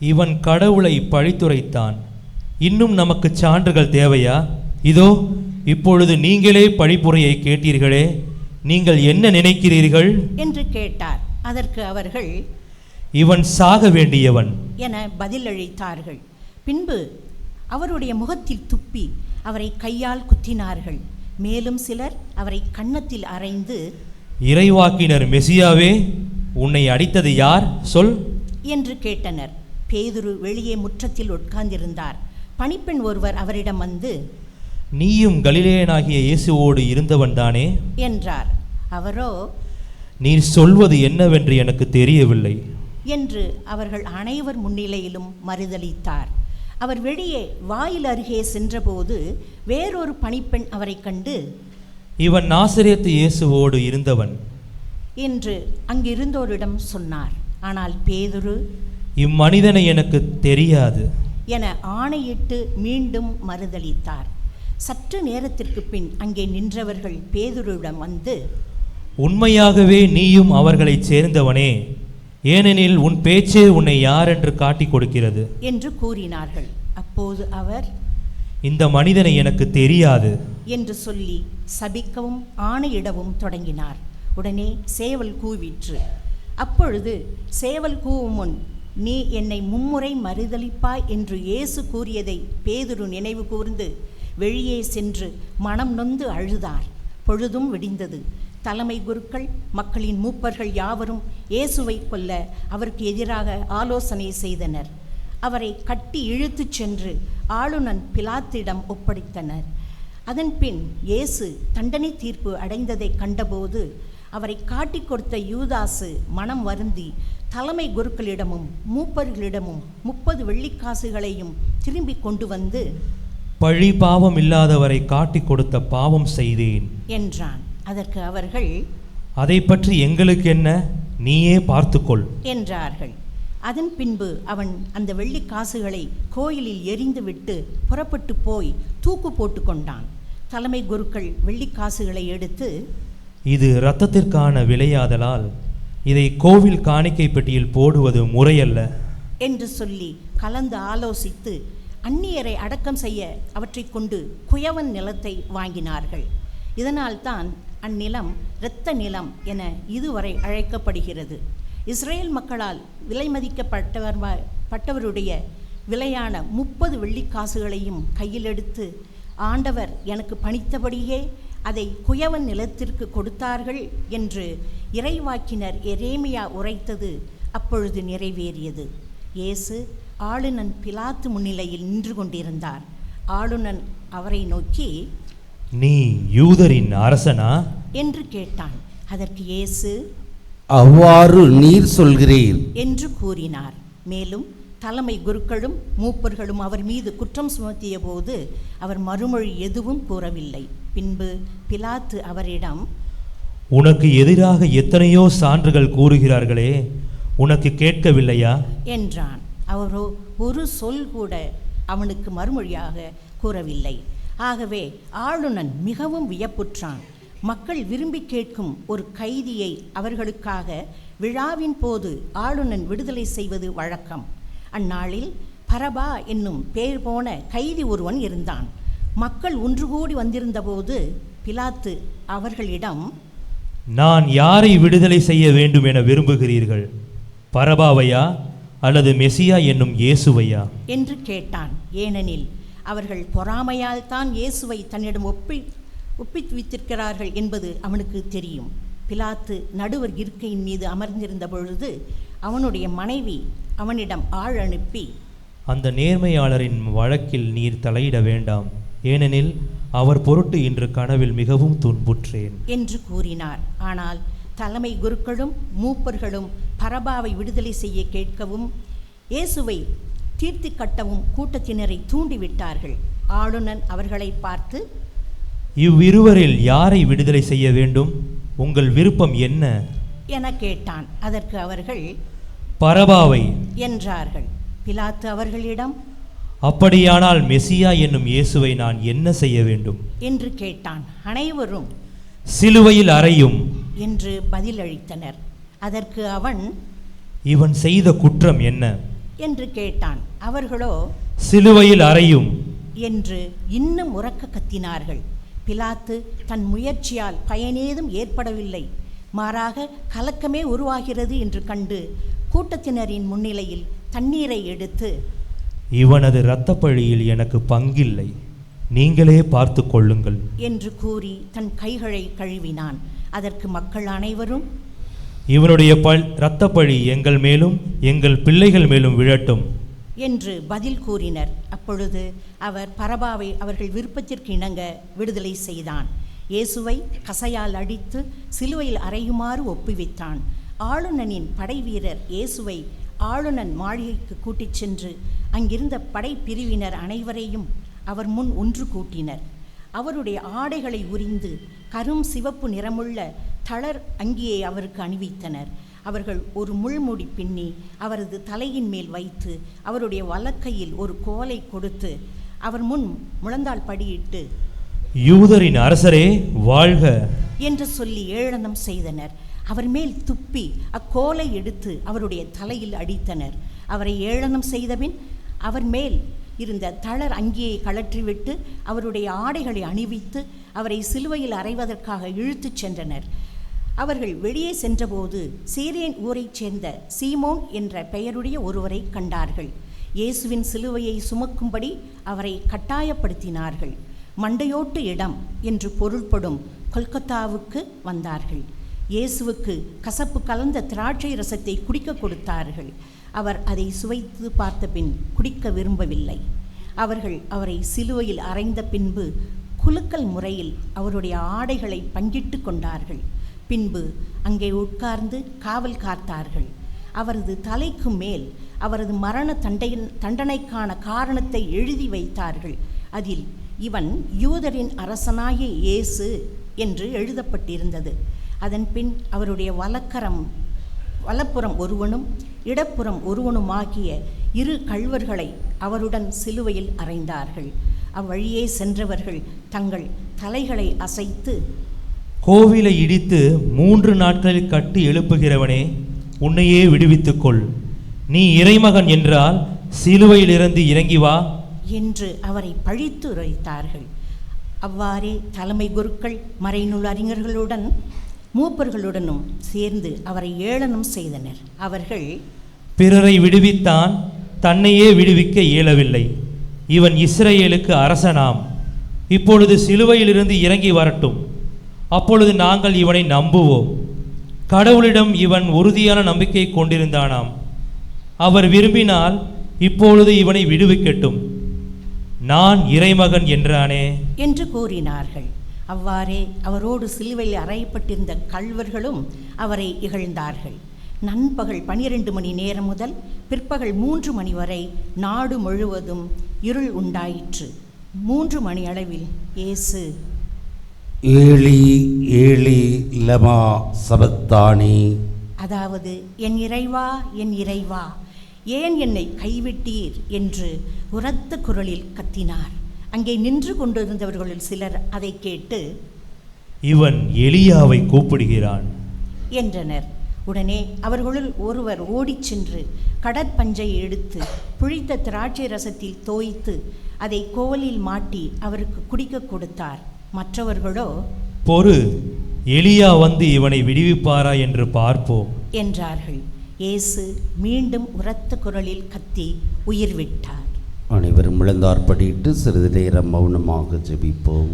இவன் கடவுளை பழித்துரைத்தான். இன்னும் நமக்கு சான்றுகள் தேவையா? இதோ இப்பொழுது நீங்களே பழிப்புரையை கேட்டீர்களே, நீங்கள் என்ன நினைக்கிறீர்கள் என்று கேட்டார். அதற்கு அவர்கள், இவன் சாக வேண்டியவன் என பதிலளித்தார்கள். பின்பு அவருடைய முகத்தில் துப்பி அவரை கையால் குத்தினார்கள். மேலும் சிலர் அவரை கன்னத்தில் அறைந்து, இறைவாக்கினர் மெசியாவே, உன்னை அடித்தது யார் சொல் என்று கேட்டனர். பேதுரு வெளியே முற்றத்தில் உட்கார்ந்திருந்தார். பணிப்பெண் ஒருவர் அவரிடம் வந்து, நீயும் கலிலேயனாகிய இயேசுவோடு இருந்தவன் தானே என்றார். அவரோ, நீர் சொல்வது என்னவென்று எனக்கு தெரியவில்லை என்று அவர்கள் அனைவர் முன்னிலையிலும் மறுதலித்தார். அவர் வெளியே வாயில் அருகே சென்றபோது வேறொரு பணிப்பெண் அவரை கண்டு, இவன் நாசரேத்து இயேசுவோடு இருந்தவன் என்று அங்கிருந்தோரிடம் சொன்னார். ஆனால் பேதுரு, இம்மனிதனை எனக்கு தெரியாது என ஆணையிட்டு மீண்டும் மறுதலித்தார். சற்று நேரத்திற்கு பின் அங்கே நின்றவர்கள் பேதுருவிடம் வந்து, உண்மையாகவே நீயும் அவர்களைச் சேர்ந்தவனே, ஏனெனில் உன் பேச்சே உன்னை யார் என்று காட்டிக் கொடுக்கிறது என்று கூறினார்கள். அப்போது அவர், இந்த மனிதனை எனக்கு தெரியாது என்று சொல்லி சபிக்கவும் ஆணையிடவும் தொடங்கினார். உடனே சேவல் கூவிற்று. அப்பொழுது சேவல் கூவும் முன், நீ என்னை 3 முறை மறுதலிப்பாய் என்று இயேசு கூறியதை பேதுரு நினைவு கூர்ந்து வெளியே சென்று மனம் நொந்து அழுதார். பொழுதும் விடிந்தது. தலைமை குருக்கள், மக்களின் மூப்பர்கள் யாவரும் இயேசுவை கொல்ல அவருக்கு எதிராக ஆலோசனை செய்தனர். அவரை கட்டி இழுத்துச் சென்று ஆளுநன் பிலாத்திடம் ஒப்படைத்தனர். அதன்பின் இயேசு தண்டனை தீர்ப்பு அடைந்ததை கண்டபோது அவரை காட்டிக் கொடுத்த யூதாசு மனம் வருந்தி தலைமை குருக்களிடமும் மூப்பர்களிடமும் 30 வெள்ளிக்காசுகளையும் திரும்பி கொண்டு வந்து, பழி பாவம் இல்லாதவரை காட்டிக் கொடுத்த பாவம் செய்தேன் என்றான். அதற்கு அவர்கள், அதை பற்றி எங்களுக்கு என்ன, நீயே பார்த்துக்கொள் என்றார்கள். அதன் பின்பு அவன் அந்த வெள்ளிக்காசுகளை கோயிலில் எறிந்துவிட்டு புறப்பட்டு போய் தூக்கு போட்டு கொண்டான். தலைமை குருக்கள் வெள்ளிக்காசுகளை எடுத்து, இது இரத்தத்திற்கான விலையாதலால் இதை கோவில் காணிக்கை பெட்டியில் போடுவது முறையல்ல என்று சொல்லி கலந்து ஆலோசித்து அந்நியரை அடக்கம் செய்ய அவற்றை கொண்டு குயவன் நிலத்தை வாங்கினார்கள். இதனால்தான் அந்நிலம் இரத்த நிலம் என இதுவரை அழைக்கப்படுகிறது. இஸ்ரேல் மக்களால் விலை மதிக்கப்பட்டவருடைய விலையான 30 வெள்ளிக்காசுகளையும் கையில் எடுத்து, ஆண்டவர் எனக்கு பணித்தபடியே அதை குயவன் நிலத்திற்கு கொடுத்தார்கள் என்று இறைவாக்கினர் எரேமியா உரைத்தது அப்பொழுது நிறைவேறியது. இயேசு ஆளுநன் பிலாத்து முன்னிலையில் நின்று கொண்டிருந்தார். ஆளுநன் அவரை நோக்கி, நீ யூதரின் அரசனா என்று கேட்டான். அதற்கு இயேசு, அவ்வாறு நீர் சொல்கிறீர் என்று கூறினார். மேலும் தலைமை குருக்களும் மூப்பர்களும் அவர் மீது குற்றம் சுமத்திய போது அவர் மறுமொழி எதுவும் கூறவில்லை. பின்பு பிலாத்து அவரிடம், உனக்கு எதிராக எத்தனையோ சான்றுகள் கூறுகிறார்களே, உனக்கு கேட்கவில்லையா என்றான். அவரோ ஒரு சொல் கூட அவனுக்கு மறுமொழியாக கூறவில்லை. ஆகவே ஆளுநன் மிகவும் வியப்புற்றான். மக்கள் விரும்பி கேட்கும் ஒரு கைதியை அவர்களுக்காக விழாவின் போது ஆளுநன் விடுதலை செய்வது வழக்கம். அந்நாளில் பரபா என்னும் பேர் போன கைதி ஒருவன் இருந்தான். மக்கள் ஒன்று கூடி வந்திருந்தபோது பிலாத்து அவர்களிடம், நான் யாரை விடுதலை செய்ய வேண்டும் என விரும்புகிறீர்கள், பரபாவையா அல்லது மெசியா என்னும் இயேசுவையா என்று கேட்டான். ஏனெனில் அவர்கள் பொறாமையால் தான் இயேசுவை தன்னிடம் ஒப்புவித்திருக்கிறார்கள் என்பது அவனுக்கு தெரியும். பிலாத்து நடுவர் இருக்கையின் மீது அமர்ந்திருந்த பொழுது அவனுடைய மனைவி அவனிடம் ஆள் அனுப்பி, அந்த நேர்மையாளரின் வழக்கில் நீர் தலையிட வேண்டாம், ஏனெனில் அவர் பொருட்டு இன்று கனவில் மிகவும் துன்புற்றேன் என்று கூறினார். ஆனால் தலைமை குருக்களும் மூப்பர்களும் பரபாவை விடுதலை செய்ய கேட்கவும் இயேசுவை தீர்த்து கட்டவும் கூட்டத்தினரை தூண்டிவிட்டார்கள். ஆளுநன் அவர்களை பார்த்து, இவ்விருவரில் யாரை விடுதலை செய்ய வேண்டும்? உங்கள் விருப்பம் என்ன என கேட்டான். அதற்கு அவர்கள் பரபாவை என்றார்கள். பிலாத்து அவர்களிடம், அப்படியானால் மெசியா என்னும் இயேசுவை நான் என்ன செய்ய வேண்டும் என்று கேட்டான். அனைவரும் சிலுவையில் அறையும் என்று பதிலளித்தனர். அதற்கு அவன், இவன் செய்த குற்றம் என்ன என்று கேட்டான். அவர்களோ சிலுவையில் அறையும் என்று இன்னும் உரக்க கத்தினார்கள். பிலாத்து தன் முயற்சியால் பயனேதும் ஏற்படவில்லை, மாறாக கலக்கமே உருவாகிறது என்று கண்டு கூட்டத்தினரின் முன்னிலையில் தண்ணீரை எடுத்து, இவனது இரத்தப்பழியில் எனக்கு பங்கில்லை, நீங்களே பார்த்து கொள்ளுங்கள் என்று கூறி தன் கைகளை கழுவினான். அதற்கு மக்கள் அனைவரும், இவனுடைய இரத்தப்பழி எங்கள் மேலும் எங்கள் பிள்ளைகள் மேலும் விழட்டும் என்று பதில் கூறினர். அப்பொழுது அவர் பரபாவை அவர்கள் விருப்பத்திற்கு இணங்க விடுதலை செய்தான். இயேசுவை கசையால் அடித்து சிலுவையில் அறையுமாறு ஒப்புவித்தான். ஆளுநனின் படை வீரர் இயேசுவை ஆளுநன் மாளிகைக்கு கூட்டிச் சென்று அங்கிருந்த படை பிரிவினர் அனைவரையும் அவர் முன் ஒன்று கூட்டினர். அவருடைய ஆடைகளை உரிந்து கரும் சிவப்பு நிறமுள்ள தளர் அங்கியை அவருக்கு அணிவித்தனர். அவர்கள் ஒரு முள்முடி பின்னி அவரது தலையின் மேல் வைத்து அவருடைய வலக்கையில் ஒரு கோலை கொடுத்து அவர் முன் முழந்தாள் படியிட்டு, யூதரின் அரசரே வாழ்க என்று சொல்லி ஏளனம் செய்தனர். அவர் மேல் துப்பி அக்கோலை எடுத்து அவருடைய தலையில் அடித்தனர். அவரை ஏளனம் செய்தபின் அவர் மேல் இருந்த தளர் அங்கியை கழற்றிவிட்டு அவருடைய ஆடைகளை அணிவித்து அவரை சிலுவையில் அறைவதற்காக இழுத்துச் சென்றனர். அவர்கள் வெளியே சென்றபோது சீரேன் ஊரைச் சேர்ந்த சீமோன் என்ற பெயருடைய ஒருவரை கண்டார்கள். இயேசுவின் சிலுவையை சுமக்கும்படி அவரை கட்டாயப்படுத்தினார்கள். மண்டையோட்டு இடம் என்று பொருள்படும் கொல்கத்தாவுக்கு வந்தார்கள். இயேசுவுக்கு கசப்பு கலந்த திராட்சை ரசத்தை குடிக்க கொடுத்தார்கள். அவர் அதை சுவைத்து பார்த்த பின் குடிக்க விரும்பவில்லை. அவர்கள் அவரை சிலுவையில் அறைந்த பின்பு குலுக்கல் முறையில் அவருடைய ஆடைகளை பங்கிட்டு கொண்டார்கள். பின்பு அங்கே உட்கார்ந்து காவல் காத்தார்கள். அவரது தலைக்கு மேல் அவரது மரண தண்டனைக்கான காரணத்தை எழுதி வைத்தார்கள். அதில் இவன் யூதரின் அரசனாகிய இயேசு என்று எழுதப்பட்டிருந்தது. அதன் பின் அவருடைய வலப்புறம் ஒருவனும் இடப்புறம் ஒருவனுமாகிய இரு கள்வர்களை அவருடன் சிலுவையில் அறைந்தார்கள். அவ்வழியே சென்றவர்கள் தங்கள் தலைகளை அசைத்து, கோவிலை இடித்து 3 நாட்களில் கட்டி எழுப்புகிறவனே, உன்னையே விடுவித்துக்கொள், நீ இறைமகன் என்றால் சிலுவையிலிருந்து இறங்கி வா என்று அவரை பழித்து உரைத்தார்கள். அவ்வாறே தலைமை குருக்கள் மறைநூல் அறிஞர்களுடன் மூப்பர்களுடனும் சேர்ந்து அவரை ஏளனம் செய்தனர். அவர்கள், பிறரை விடுவித்தான், தன்னையே விடுவிக்க இயலவில்லை. இவன் இஸ்ரேலுக்கு அரசனாம். இப்பொழுது சிலுவையிலிருந்து இறங்கி வரட்டும், அப்பொழுது நாங்கள் இவனை நம்புவோம். கடவுளிடம் இவன் உறுதியான நம்பிக்கை கொண்டிருந்தானாம். அவர் விரும்பினால் இப்பொழுது இவனை விடுவிக்கட்டும், நான் இறைமகன் என்றானே என்று கூறினார்கள். அவ்வாறே அவரோடு சிலுவையில் அறையப்பட்டிருந்த கள்வர்களும் அவரை இகழ்ந்தார்கள். நண்பகல் 12 மணி நேரம் முதல் பிற்பகல் 3 மணி வரை நாடு முழுவதும் இருள் உண்டாயிற்று. 3 மணி அளவில் இயேசு, ஏலி ஏலி லமா சபக்தானி, அதாவது என் இறைவா என் இறைவா ஏன் என்னை கைவிட்டீர் என்று உரத்த குரலில் கத்தினார். அங்கே நின்று கொண்டிருந்தவர்களில் சிலர் அதை கேட்டு, இவன் எலியாவை கூப்பிடுகிறான் என்றனர். உடனே அவர்களுள் ஒருவர் ஓடிச் சென்று கடற்பஞ்சை எடுத்து புளித்த திராட்சை ரசத்தில் தோய்த்து அதை கோலில் மாட்டி அவருக்கு குடிக்க கொடுத்தார். மற்றவர்களோ, பொறு, எலியா வந்து இவனை விடுவிப்பாரா என்று பார்ப்போம் என்றார்கள். இயேசு மீண்டும் உரத்த குரலில் கத்தி உயிர் விட்டார். அனைவரும் முழந்தார்படியிட்டு சிறிது நேரம் மௌனமாக ஜெபிப்போம்.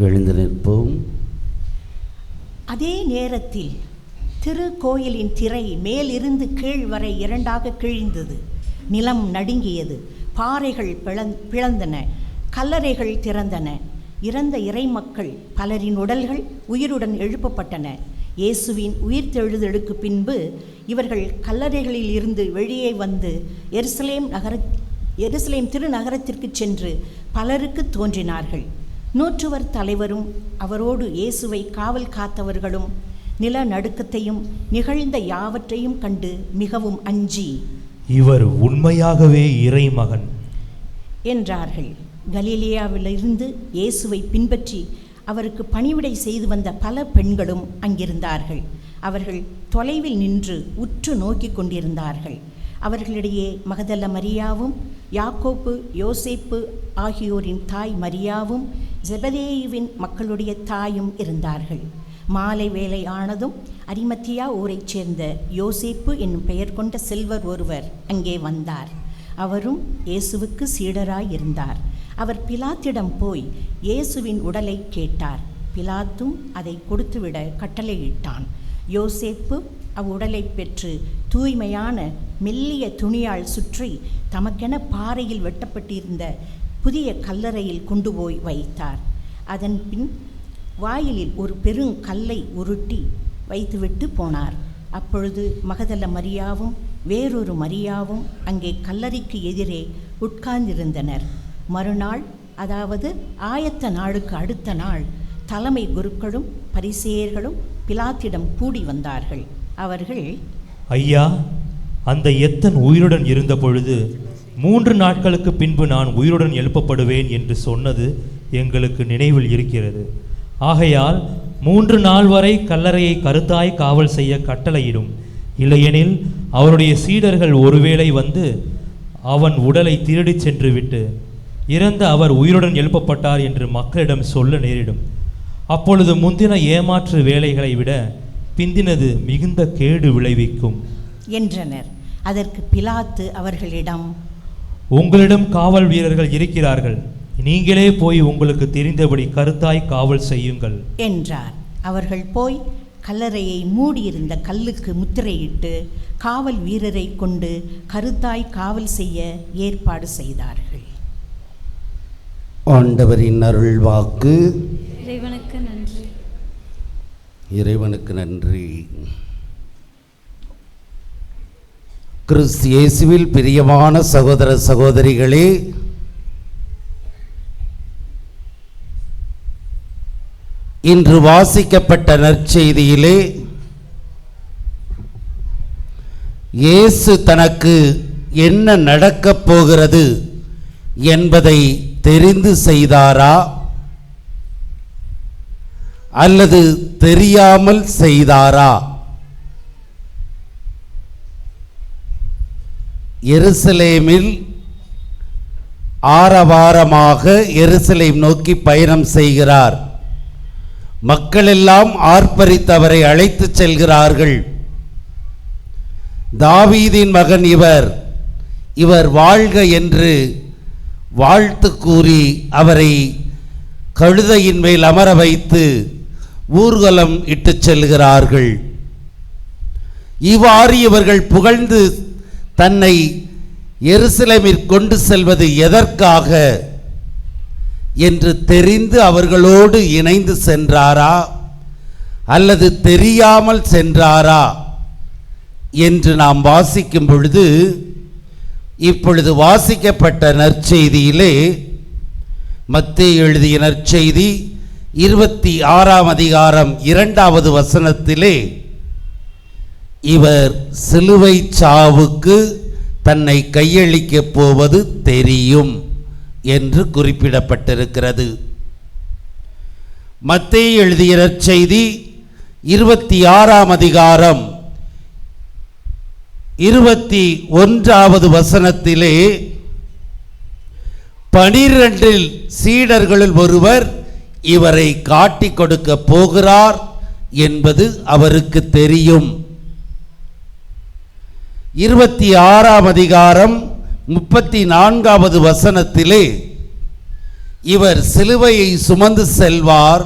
எழுந்து நிற்போம். அதே நேரத்தில் திருக்கோயிலின் திரை மேலிருந்து கீழ் வரை இரண்டாக கிழிந்தது. நிலம் நடுங்கியது. பாறைகள் பிளந்தன. கல்லறைகள் திறந்தன. இறந்த இறைமக்கள் பலரின் உடல்கள் உயிருடன் எழுப்பப்பட்டன. இயேசுவின் உயிர்த்தெழுதலுக்கு பின்பு இவர்கள் கல்லறைகளில் இருந்து வெளியே வந்து எருசலேம் திருநகரத்திற்கு சென்று பலருக்கு தோன்றினார்கள். 100 தலைவரும் அவரோடு இயேசுவை காவல் காத்தவர்களும் நிலநடுக்கத்தையும் நிகழ்ந்த யாவற்றையும் கண்டு மிகவும் அஞ்சி, இவர் உண்மையாகவே இறைமகன் என்றார்கள். கலிலேயாவிலிருந்து இயேசுவை பின்பற்றி அவருக்கு பணிவிடை செய்து வந்த பல பெண்களும் அங்கிருந்தார்கள். அவர்கள் தொலைவில் நின்று உற்று நோக்கி கொண்டிருந்தார்கள். அவர்களிடையே மகதல மரியாவும் யாக்கோப்பு யோசேப்பு ஆகியோரின் தாய் மரியாவும் ஜெபதேயுவின் மக்களுடைய தாயும் இருந்தார்கள். மாலை வேலை ஆனதும் அரிமத்தியா ஊரைச் சேர்ந்த யோசேப்பு என்னும் பெயர் கொண்ட செல்வர் ஒருவர் அங்கே வந்தார். அவரும் இயேசுவுக்கு சீடராய் இருந்தார். அவர் பிலாத்திடம் போய் இயேசுவின் உடலை கேட்டார். பிலாத்தும் அதை கொடுத்துவிட கட்டளையிட்டான். யோசேப்பு அவ்வுடலை பெற்று தூய்மையான மெல்லிய துணியால் சுற்றி தமக்கென பாறையில் வெட்டப்பட்டிருந்த புதிய கல்லறையில் கொண்டு போய் வைத்தார். அதன் பின் வாயிலில் ஒரு பெருங்கல்லை உருட்டி வைத்துவிட்டு போனார். அப்பொழுது மகதல மரியாவும் வேறொரு மரியாவும் அங்கே கல்லறைக்கு எதிரே உட்கார்ந்திருந்தனர். மறுநாள், அதாவது ஆயத்த நாளுக்கு அடுத்த நாள், தலைமை குருக்களும் பரிசேயர்களும் பிலாத்திடம் கூடி வந்தார்கள். அவர்கள், ஐயா, அந்த எத்தன் உயிருடன் இருந்த பொழுது 3 நாட்களுக்கு பின்பு நான் உயிருடன் எழுப்பப்படுவேன் என்று சொன்னது எங்களுக்கு நினைவில் இருக்கிறது. ஆகையால் 3 நாள் வரை கல்லறையை கருத்தாய் காவல் செய்ய கட்டளையிடும். இல்லையெனில் அவருடைய சீடர்கள் ஒருவேளை வந்து அவன் உடலை திருடிச் சென்று விட்டு இறந்த அவர் உயிருடன் எழுப்பப்பட்டார் என்று மக்களிடம் சொல்ல நேரிடும். அப்பொழுது முந்தின ஏமாற்று வேலைகளை விட பிந்தினது மிகுந்த கேடு விளைவிக்கும் என்றனர். அதற்கு பிலாத்து அவர்களிடம், உங்களிடம் காவல் வீரர்கள் இருக்கிறார்கள், நீங்களே போய் உங்களுக்கு தெரிந்தபடி கருத்தாய் காவல் செய்யுங்கள் என்றார். அவர்கள் போய் கல்லறையை மூடியிருந்த கல்லுக்கு முத்திரையிட்டு காவல் வீரரை கொண்டு கருத்தாய் காவல் செய்ய ஏற்பாடு செய்தார்கள். ஆண்டவரின் அருள் வாக்கு. இறைவனுக்கு நன்றி. இறைவனுக்கு நன்றி. கிறிஸ்து இயேசுவில் பிரியமான சகோதர சகோதரிகளே, இன்று வாசிக்கப்பட்ட நற்செய்தியிலே இயேசு தனக்கு என்ன நடக்கப் போகிறது என்பதை தெரிந்து செய்தாரா அல்லது தெரியாமல் செய்தாரா? எருசலேமில் ஆரவாரமாக எருசலேம் நோக்கி பயணம் செய்கிறார். மக்களெல்லாம் ஆர்ப்பரித்து அவரை அழைத்துச் செல்கிறார்கள். தாவீதின் மகன் இவர் வாழ்க என்று வாழ்த்து கூறி அவரை கழுதையின் மேல் அமர வைத்து ஊர்வலம் இட்டுச் செல்கிறார்கள். இவ்வாறு இவர்கள் புகழ்ந்து தன்னை எருசலேமிற்கு கொண்டு செல்வது எதற்காக என்று தெரிந்து அவர்களோடு இணைந்து சென்றாரா அல்லது தெரியாமல் சென்றாரா என்று நாம் வாசிக்கும் பொழுது, இப்பொழுது வாசிக்கப்பட்ட நற்செய்தியிலே, மத்தேயு எழுதிய நற்செய்தி 26ஆம் அதிகாரம் 2வது வசனத்திலே, இவர் சிலுவை சாவுக்கு தன்னை கையளிக்கப் போவது தெரியும் என்று குறிப்பிடப்பட்டிருக்கிறது. மத்தேயு எழுதிய நற்செய்தி 26ஆம் அதிகாரம் 21வது வசனத்திலே, 12 சீடர்களுள் ஒருவர் இவரை காட்டிக் கொடுக்க போகிறார் என்பது அவருக்கு தெரியும். 26ஆம் அதிகாரம் 34வது வசனத்திலே, இவர் சிலுவையை சுமந்து செல்வார்,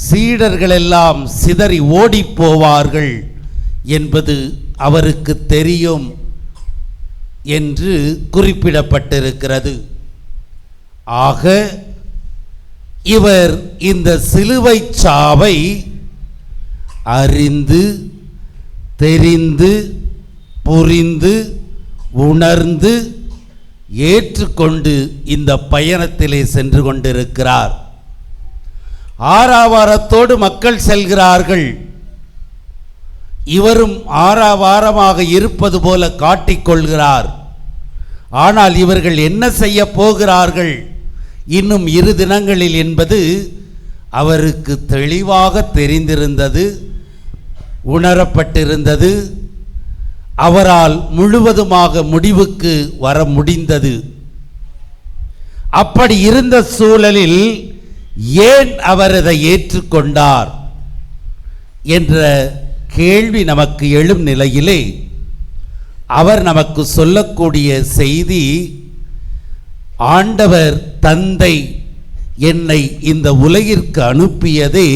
சீடர்களெல்லாம் சிதறி ஓடிப் போவார்கள் என்பது அவருக்கு தெரியும் என்று குறிப்பிடப்பட்டிருக்கிறது. ஆக இவர் இந்த சிலுவை சாவை அறிந்து, தெரிந்து, புரிந்து, உணர்ந்து, ஏற்றுக்கொண்டு இந்த பயணத்திலே சென்று கொண்டிருக்கிறார். ஆரவாரத்தோடு மக்கள் செல்கிறார்கள். இவரும் ஆரவாரமாக இருப்பது போல காட்டிக்கொள்கிறார். ஆனால் இவர்கள் என்ன செய்ய போகிறார்கள் இன்னும் 2 தினங்களில் என்பது அவருக்கு தெளிவாக தெரிந்திருந்தது, உணரப்பட்டிருந்தது. அவரால் முழுவதுமாக முடிவுக்கு வர முடிந்தது. அப்படி இருந்த சூழலில் ஏன் அவர் அதை ஏற்றுக்கொண்டார் என்ற கேள்வி நமக்கு எழும் நிலையிலே அவர் நமக்கு சொல்லக்கூடிய செய்தி, ஆண்டவர் தந்தை என்னை இந்த உலகிற்கு அனுப்பியதே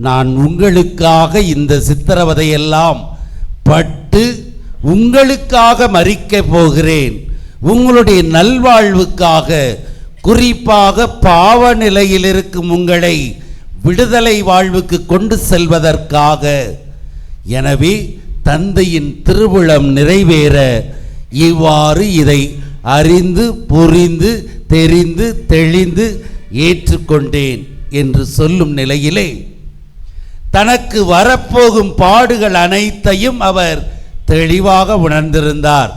நான் உங்களுக்காக இந்த சித்திரவதையெல்லாம் பட்டு உங்களுக்காக மரிக்கப் போகிறேன், உங்களுடைய நல்வாழ்வுக்காக, குறிப்பாக பாவ நிலையில் இருக்கும் உங்களை விடுதலை வாழ்வுக்கு கொண்டு செல்வதற்காக. எனவே தந்தையின் திருவுளம் நிறைவேற இவ்வாறு இதை அறிந்து, புரிந்து, தெரிந்து, தெளிந்து ஏற்றுக்கொண்டேன் என்று சொல்லும் நிலையிலே தனக்கு வரப்போகும் பாடுகள் அனைத்தையும் அவர் தெளிவாக உணர்ந்திருந்தார்.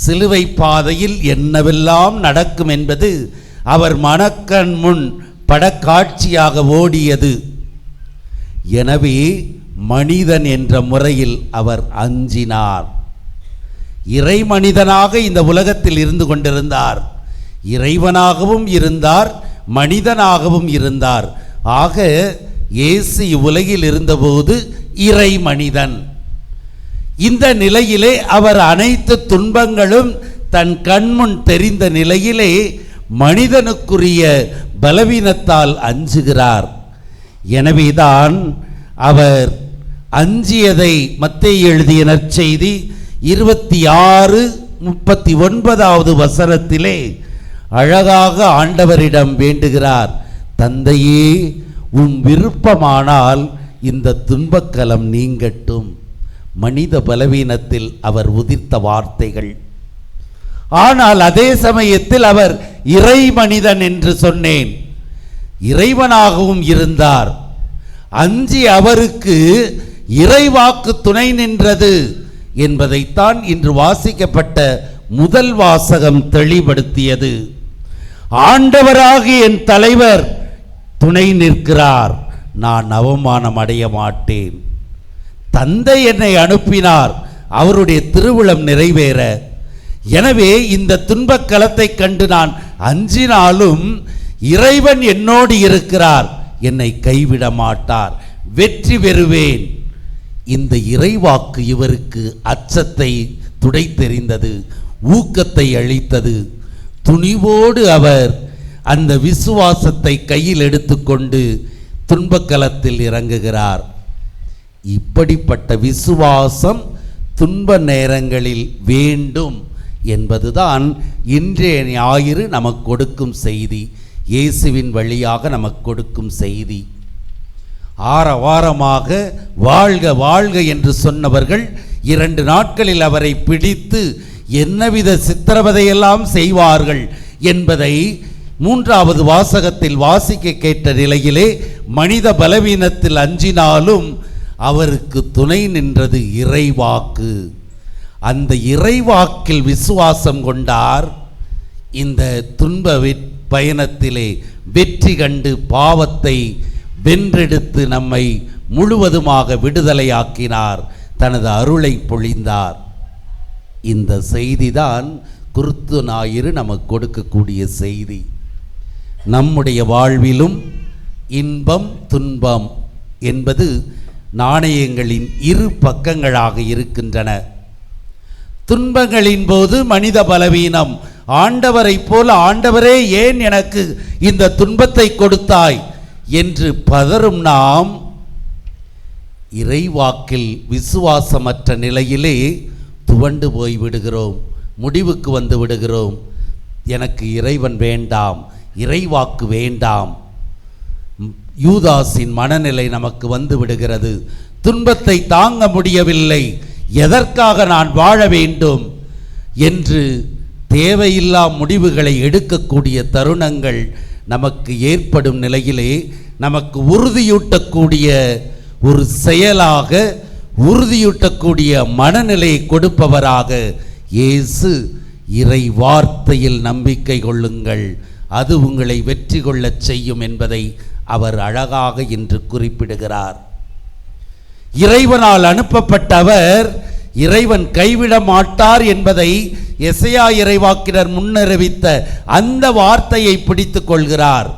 சிலுவை பாதையில் என்னவெல்லாம் நடக்கும் என்பது அவர் மனக்கண் முன் படக்காட்சியாக ஓடியது. எனவே மனிதன் என்ற முறையில் அவர் அஞ்சினார். இறை மனிதனாக இந்த உலகத்தில் இருந்து கொண்டிருந்தார், இறைவனாகவும் இருந்தார், மனிதனாகவும் இருந்தார். ஆக இயேசு இவ்வுலகில் இருந்தபோது இறை மனிதன். இந்த நிலையிலே அவர் அனைத்து துன்பங்களும் தன் கண்முன் தெரிந்த நிலையிலே மனிதனுக்குரிய பலவீனத்தால் அஞ்சுகிறார். எனவேதான் அவர் அஞ்சியதை மத்தேயு எழுதிய நற்செய்தி 26:39 வசனத்திலே அழகாக ஆண்டவரிடம் வேண்டுகிறார், தந்தையே உம் விருப்பமானால் இந்த துன்பக்கலம் நீங்கட்டும். மனித பலவீனத்தில் அவர் உதிர்த்த வார்த்தைகள். ஆனால் அதே சமயத்தில் அவர் இறை மனிதன் என்று சொன்னேன், இறைவனாகவும் இருந்தார். அஞ்சி அவருக்கு இறைவாக்கு துணை நின்றது என்பதைத்தான் இன்று வாசிக்கப்பட்ட முதல் வாசகம் தெளிவுபடுத்தியது. ஆண்டவராகிய என் தலைவர் துணை நிற்கிறார், நான் அவமானம் அடைய மாட்டேன். தந்தை என்னை அனுப்பினார், அவருடைய திருவுளம் நிறைவேற. எனவே இந்த துன்பக் களத்தை கண்டு நான் அஞ்சினாலும் இறைவன் என்னோடு இருக்கிறார், என்னை கைவிட மாட்டார், வெற்றி பெறுவேன். இந்த இறைவாக்கு இவருக்கு அச்சத்தை துடைத்தெறிந்தது, ஊக்கத்தை அளித்தது. துணிவோடு அவர் அந்த விசுவாசத்தை கையில் எடுத்துக்கொண்டு துன்பக்களத்தில் இறங்குகிறார். இப்படிப்பட்ட விசுவாசம் துன்ப நேரங்களில் வேண்டும் என்பதுதான் இன்றைய ஞாயிறு நமக்கு கொடுக்கும் செய்தி, இயேசுவின் வழியாக நமக்கு கொடுக்கும் செய்தி. ஆரவாரமாக வாழ்க வாழ்க என்று சொன்னவர்கள் 2 நாட்களில் அவரை பிடித்து என்னவித சித்திரவதையெல்லாம் செய்வார்கள் என்பதை 3வது வாசகத்தில் வாசிக்க கேட்ட நிலையிலே மனித பலவீனத்தில் அஞ்சினாலும் அவருக்கு துணை நின்றது இறைவாக்கு. அந்த இறைவாக்கில் விசுவாசம் கொண்டார். இந்த துன்ப பயணத்திலே வெற்றி கண்டு பாவத்தை வென்றெடுத்து நம்மை முழுவதுமாக விடுதலையாக்கினார், தனது அருளை பொழிந்தார். இந்த செய்திதான் குருத்து ஞாயிறு நமக்கு கொடுக்கக்கூடிய செய்தி. நம்முடைய வாழ்விலும் இன்பம் துன்பம் என்பது நாணயங்களின் 2 பக்கங்களாக இருக்கின்றன. துன்பங்களின் போது மனித பலவீனம் ஆண்டவரைப் போல, ஆண்டவரே ஏன் எனக்கு இந்த துன்பத்தை கொடுத்தாய் என்று பதறும் நாம் இறைவாக்கில் விசுவாசமற்ற நிலையிலே துவண்டு போய் விடுகிறோம், முடிவுக்கு வந்து விடுகிறோம். எனக்கு இறைவன் வேண்டாம், இறைவாக்கு வேண்டாம். யூதாஸின் மனநிலை நமக்கு வந்து விடுகிறது. துன்பத்தை தாங்க முடியவில்லை, எதற்காக நான் வாழ வேண்டும் என்று தேவையில்லா முடிவுகளை எடுக்கக்கூடிய தருணங்கள் நமக்கு ஏற்படும் நிலையிலே நமக்கு உறுதியூட்டக்கூடிய ஒரு செயலாக, உறுதியூட்டக்கூடிய மனநிலையை கொடுப்பவராக இயேசு, இறை வார்த்தையில் நம்பிக்கை கொள்ளுங்கள், அது உங்களை வெற்றி கொள்ளச் செய்யும் என்பதை அவர் அழகாக இன்று குறிப்பிடுகிறார். இறைவனால் அனுப்பப்பட்டவர் இறைவன் கைவிட மாட்டார் என்பதை எசையா இறைவாக்கினர் முன்னறிவித்த அந்த வார்த்தையை பிடித்துக் கொள்கிறார்.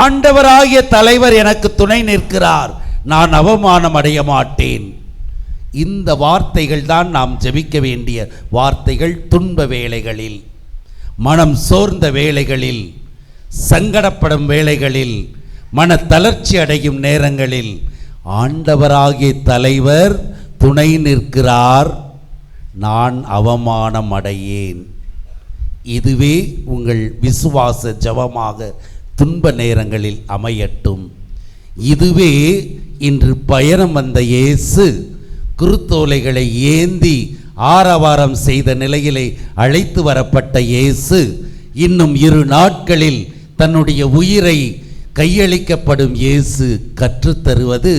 ஆண்டவராகிய தலைவர் எனக்கு துணை நிற்கிறார், நான் அவமானம் அடைய மாட்டேன். இந்த வார்த்தைகள் தான் நாம் ஜெபிக்க வேண்டிய வார்த்தைகள். துன்ப வேளைகளில், மனம் சோர்ந்த வேளைகளில், சங்கடப்படும் வேளைகளில், மன தளர்ச்சி அடையும் நேரங்களில் ஆண்டவராகிய தலைவர் துணை நிற்கிறார், நான் அவமானம் அடையேன். இதுவே உங்கள் விசுவாச ஜெபமாக துன்ப நேரங்களில் அமையட்டும். இதுவே இன்று பயணம் வந்த இயேசு குருத்தோலைகளை ஏந்தி ஆரவாரம் செய்த நிலையிலே அழைத்து வரப்பட்ட இயேசு இன்னும் 2 நாட்களில் தன்னுடைய உயிரை கையளிக்கப்படும் இயேசு கற்றுத்தருவது,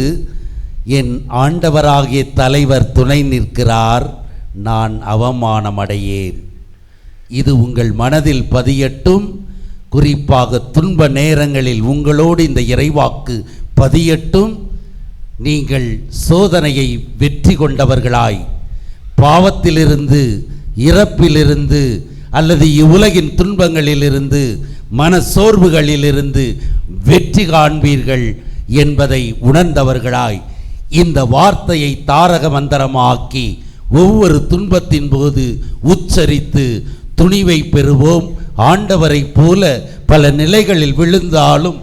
என் ஆண்டவராகிய தலைவர் துணை நிற்கிறார், நான் அவமானம் அடையேன். இது உங்கள் மனதில் பதியட்டும். குறிப்பாக துன்ப நேரங்களில் உங்களோடு இந்த இறைவாக்கு பதியட்டும். நீங்கள் சோதனையை வெற்றி கொண்டவர்களாய், பாவத்திலிருந்து, இறப்பிலிருந்து அல்லது இவ்வுலகின் துன்பங்களிலிருந்து, மன சோர்வுகளிலிருந்து வெற்றி காண்பீர்கள் என்பதை உணர்ந்தவர்களாய் இந்த வார்த்தையை தாரக மந்திரமாக்கி ஒவ்வொரு துன்பத்தின் போது உச்சரித்து துணிவை பெறுவோம். ஆண்டவரை போல பல நிலைகளில் விழுந்தாலும்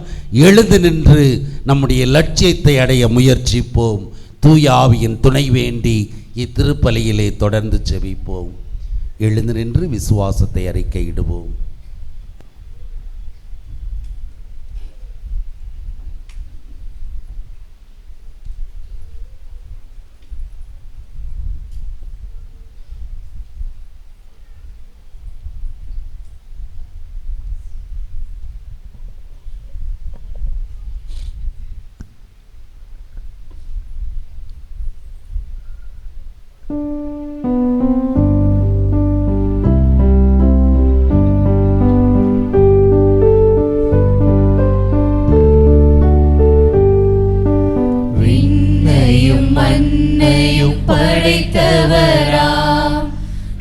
எழுந்து நின்று நம்முடைய லட்சியத்தை அடைய முயற்சிப்போம். தூய ஆவியின் துணை வேண்டி இத்திருப்பலியிலே தொடர்ந்து ஜெபிப்போம். எழுந்து நின்று விசுவாசத்தை அறிக்கையிடுவோம்.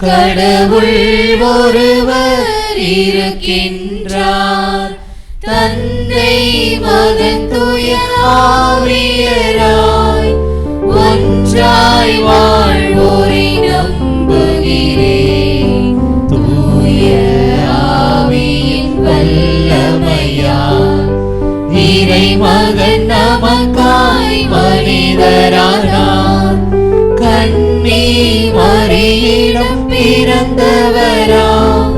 கடவுள் ஒருவர் இருக்கின்றார், தந்தை மகன் தூய ஆவியராய் ஒன்றாய் வாழ்வோரை நம்புகிறேன். தூய ஆவியின் வல்லமையால் இறைமகன் நமக்காய் மனிதரானார். கன்னி மரியிடம் பிறந்தவராம்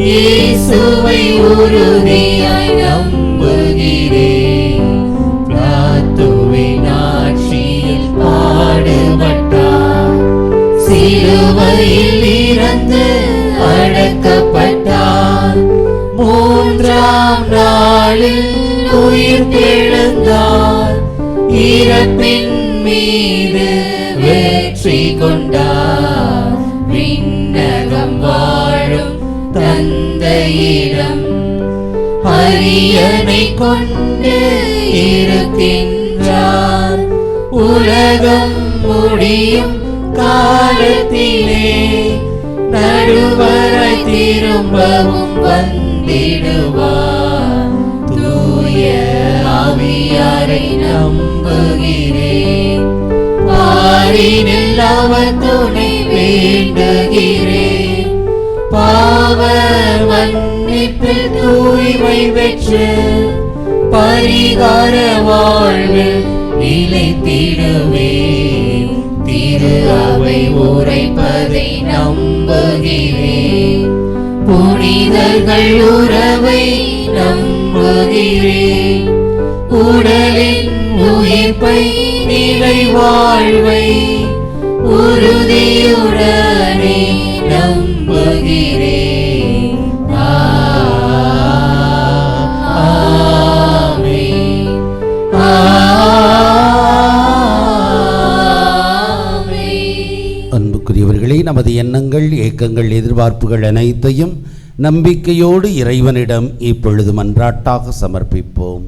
இயேசுவை உறுதியாய் நம்புகிறேன். பிலாத்துவின் ஆட்சியில் பாடுபட்டார், சிலுவையில் இறந்து அடக்கப்பட்டார், 3ஆம் நாளில் உயிர் தெழுந்தார், இறப்பின் மீது வெற்றி கொண்டார். விண்ணகம் வாழும் தந்தையிடம் அரியணை கொண்டு இருக்கின்றார். உலகம் முடியும் காலத்திலே நடுவராய் திரும்பவும் வந்திடுவார். தூய ஆவியாரை நம்புகிறேன், பாரினில் அவர் துணை வேண்டுகிறேன். பாவ மன்னிப்பில் தூய்மை பெற்று பரிகார வாழ்வில் நிலைத்திடுவேன். திரு அவை உரைப்பதை நம்புகிறேன். புனிதர்கள் உறவை நம்புகிறேன். உடலின் உயிர்ப்பை நிலை வாழ்வை உறுதியுடனே நம்புகிறேன். ஆமென். ஆமென். அன்புக்குரியவர்களே, நமது எண்ணங்கள், ஏக்கங்கள், எதிர்பார்ப்புகள் அனைத்தையும் நம்பிக்கையோடு இறைவனிடம் இப்பொழுது மன்றாட்டாக சமர்ப்பிப்போம்.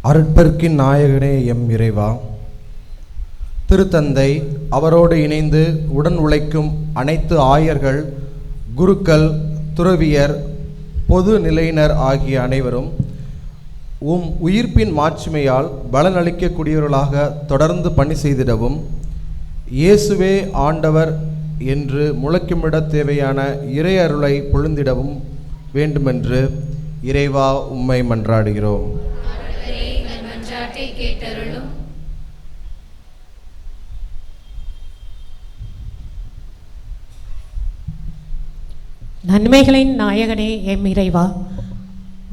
அருட்பெருக்கின் நாயகனே எம் இறைவா, திருத்தந்தை, அவரோடு இணைந்து உடன் உழைக்கும் அனைத்து ஆயர்கள், குருக்கள், துறவியர், பொது நிலையினர் ஆகிய அனைவரும் உயிர்ப்பின் மாட்சிமையால் பலனளிக்கக்கூடியவர்களாக தொடர்ந்து பணி செய்திடவும், இயேசுவே ஆண்டவர் என்று முழக்கமிட தேவையான இறை அருளை பொழிந்திடவும் வேண்டுமென்று இறைவா உம்மை மன்றாடுகிறோம். நன்மைகளின் நாயகனே எம் இறைவா,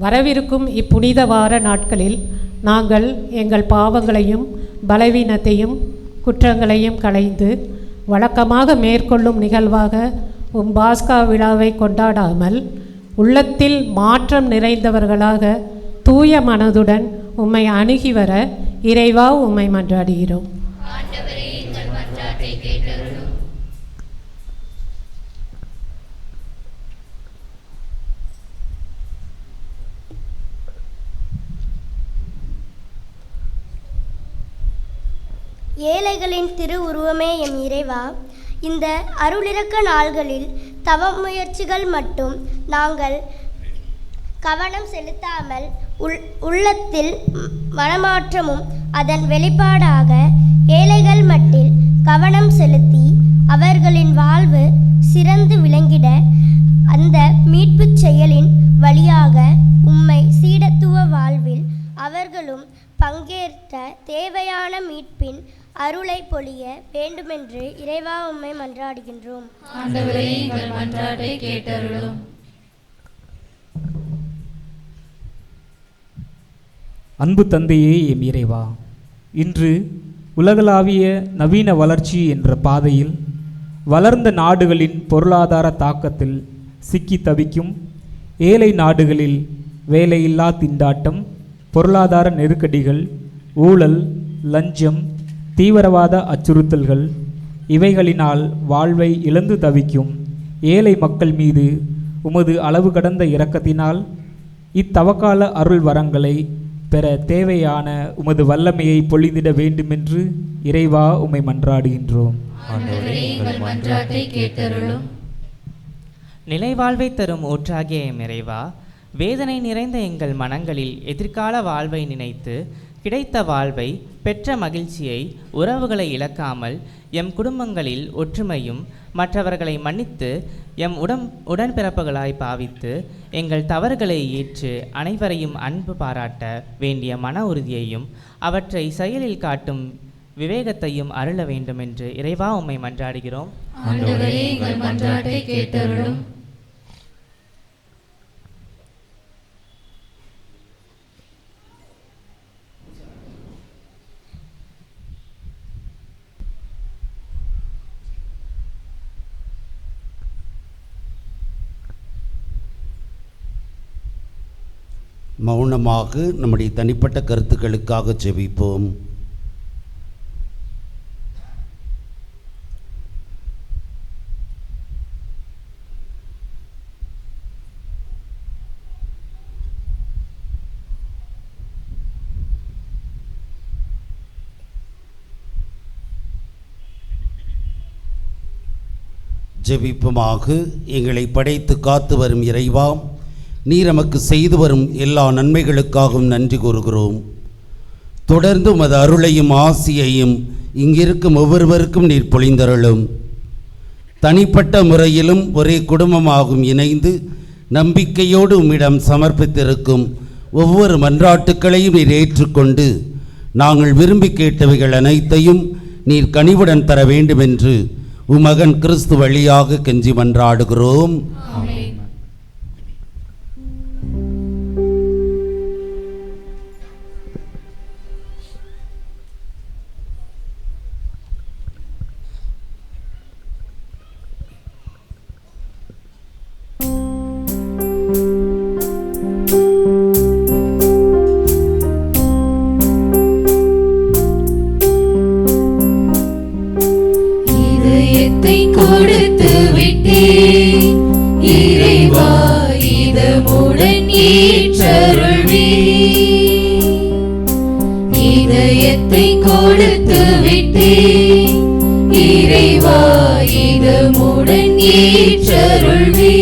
வரவிருக்கும் இப்புனித வார நாட்களில் நாங்கள் எங்கள் பாவங்களையும் பலவீனத்தையும் குற்றங்களையும் களைந்து வழக்கமாக மேற்கொள்ளும் நிகழ்வாக பாஸ்கா விழாவை கொண்டாடாமல் உள்ளத்தில் மாற்றம் நிறைந்தவர்களாக தூய மனதுடன் உம்மை அணுகி வர இறைவா உம்மை மன்றாடுகிறோம். ஏழைகளின் திரு உருவமே எம் இறைவா, இந்த அருளிறக்க நாள்களில் தவ முயற்சிகள் மட்டும் நாங்கள் கவனம் செலுத்தாமல் உள்ளத்தில் மனமாற்றமும் அதன் வெளிப்பாடாக ஏழைகள் மட்டில் கவனம் செலுத்தி அவர்களின் வாழ்வு சிறந்து விளங்கிட அந்த மீட்புச் செயலின் வழியாக உம்மை சீடத்துவ வாழ்வில் அவர்களும் பங்கேற்க தேவையான மீட்பின் அருளை பொழிய வேண்டுமென்று இறைவா உம்மை மன்றாடுகின்றோம். ஆண்டவரே, எங்கள் மன்றாட்டை கேட்டருளும். அன்பு தந்தையே எம் இறைவா, இன்று உலகளாவிய நவீன வளர்ச்சி என்ற பாதையில் வளர்ந்த நாடுகளின் பொருளாதார தாக்கத்தில் சிக்கி தவிக்கும் ஏழை நாடுகளில் வேலையில்லா திண்டாட்டம், பொருளாதார நெருக்கடிகள், ஊழல், லஞ்சம், தீவிரவாத அச்சுறுத்தல்கள் இவைகளினால் வாழ்வை இழந்து தவிக்கும் ஏழை மக்கள் மீது உமது அளவு கடந்த இரக்கத்தினால் இத்தவக்கால அருள் வரங்களை பெற தேவையான உமது வல்லமையை பொழிந்திட வேண்டுமென்று இறைவா உம்மை மன்றாடுகின்றோம். நிலைவாழ்வை தரும் ஊற்றாகிய எம் இறைவா, வேதனை நிறைந்த எங்கள் மனங்களில் எதிர்கால வாழ்வை நினைத்து கிடைத்த வாழ்வை பெற்ற மகிழ்ச்சியை உறவுகளை இழக்காமல் எம் குடும்பங்களில் ஒற்றுமையும் மற்றவர்களை மன்னித்து எம் உடன்பிறப்புகளாய் பாவித்து எங்கள் தவறுகளை ஏற்று அனைவரையும் அன்பு பாராட்ட வேண்டிய மன உறுதியையும் அவற்றை செயலில் காட்டும் விவேகத்தையும் அருள வேண்டும் என்று இறைவா உம்மை மன்றாடுகிறோம். மௌனமாக நம்முடைய தனிப்பட்ட கருத்துக்களுக்காக ஜெபிப்போம். ஜெபிப்புமாக. எங்களை படைத்து காத்து வரும் இறைவா, நீர் நமக்கு செய்து வரும் எல்லா நன்மைகளுக்காகவும் நன்றி கூறுகிறோம். தொடர்ந்து உமது அருளையும் ஆசியையும் இங்கிருக்கும் ஒவ்வொருவருக்கும் நீர் பொழிந்தருளும். தனிப்பட்ட முறையிலும் ஒரே குடும்பமாகும் இணைந்து நம்பிக்கையோடு உம்மிடம் சமர்ப்பித்திருக்கும் ஒவ்வொரு மன்றாட்டுக்களையும் நீர் ஏற்றுக்கொண்டு நாங்கள் விரும்பி கேட்டவைகள் அனைத்தையும் நீர் கனிவுடன் தர வேண்டுமென்று உமகன் கிறிஸ்து வழியாக கெஞ்சி மன்றாடுகிறோம். கொடுத்து விட்டேன் இறைவா, இதமுடன் ஏற்றருள்வே. இதயத்தை கொடுத்து விட்டேன் இறைவா, இதமுடன் ஏற்றருள்வே.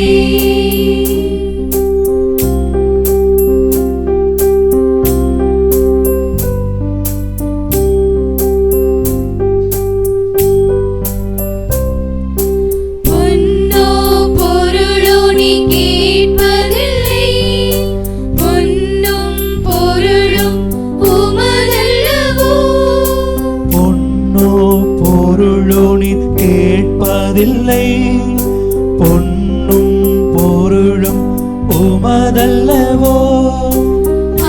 பொன்னும் பொருளும் உமதல்லவோ.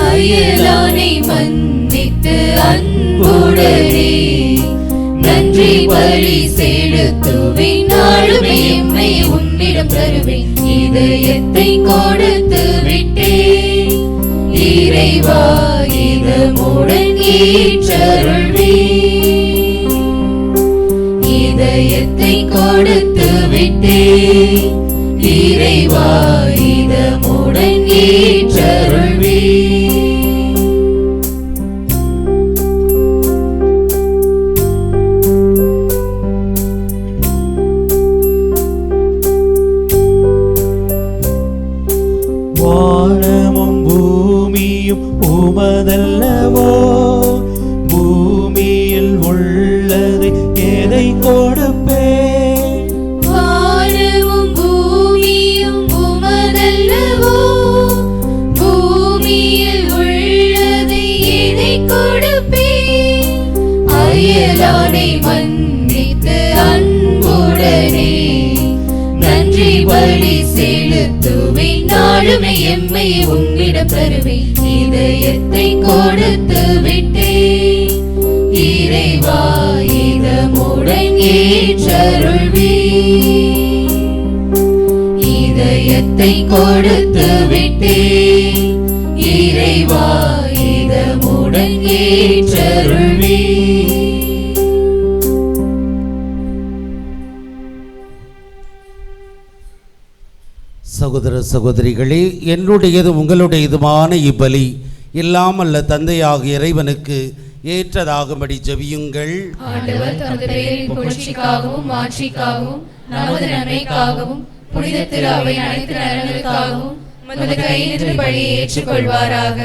அயலானை மன்னித்து அன்புடனே நன்றி பலி செலுத்துவேன். நாளுமே எம்மை உன்னிடம் தருவேன். இதயத்தை கொடுத்து விட்டேன் இறைவா, இதமுடன் ஏற்றருள்வே. இதயத்தை கொடுத்து விட்டேன் இறைவா, இதமுடன் ஏற்றருள்வே. வானமும் பூமியும் உமதல்லவோ. பூமியில் உள்ளதை எதை கொடுப்பேன்? வானமும் பூமியும் உமதல்லவோ. பூமியில் உள்ளதை எதை கொடுப்பேன்? அயலானை மன்னித்து அன்புடனே நன்றி பலி செலுத்துவேன். நாளுமே எம்மை உன்னிடம் தருவேன். இதயத்தை கொடுத்து விட்டேன் இறைவா, இதமுடன் ஏற்றருள்வே. இதயத்தை கொடுத்து விட்டேன் இறைவா, இதமுடன் ஏற்றருள்வே. சகோதர சகோதரிகளே, என்னுடையதும் உங்களுடையதுமான இப்பலி எல்லாம் அல்ல தந்தையாகிய இறைவனுக்கு ஏற்றதாகும்படி ஜெபியுங்கள். ஆண்டவர் தமது பெயரின் புகழ்ச்சிக்காகவும் மாட்சிக்காகவும் நமது நன்மைக்காகவும் புனித திரு அவை அனைத்து நலன்களுக்காகவும் உமது கையிலிருந்து பலியை ஏற்றுக்கொள்வாராக.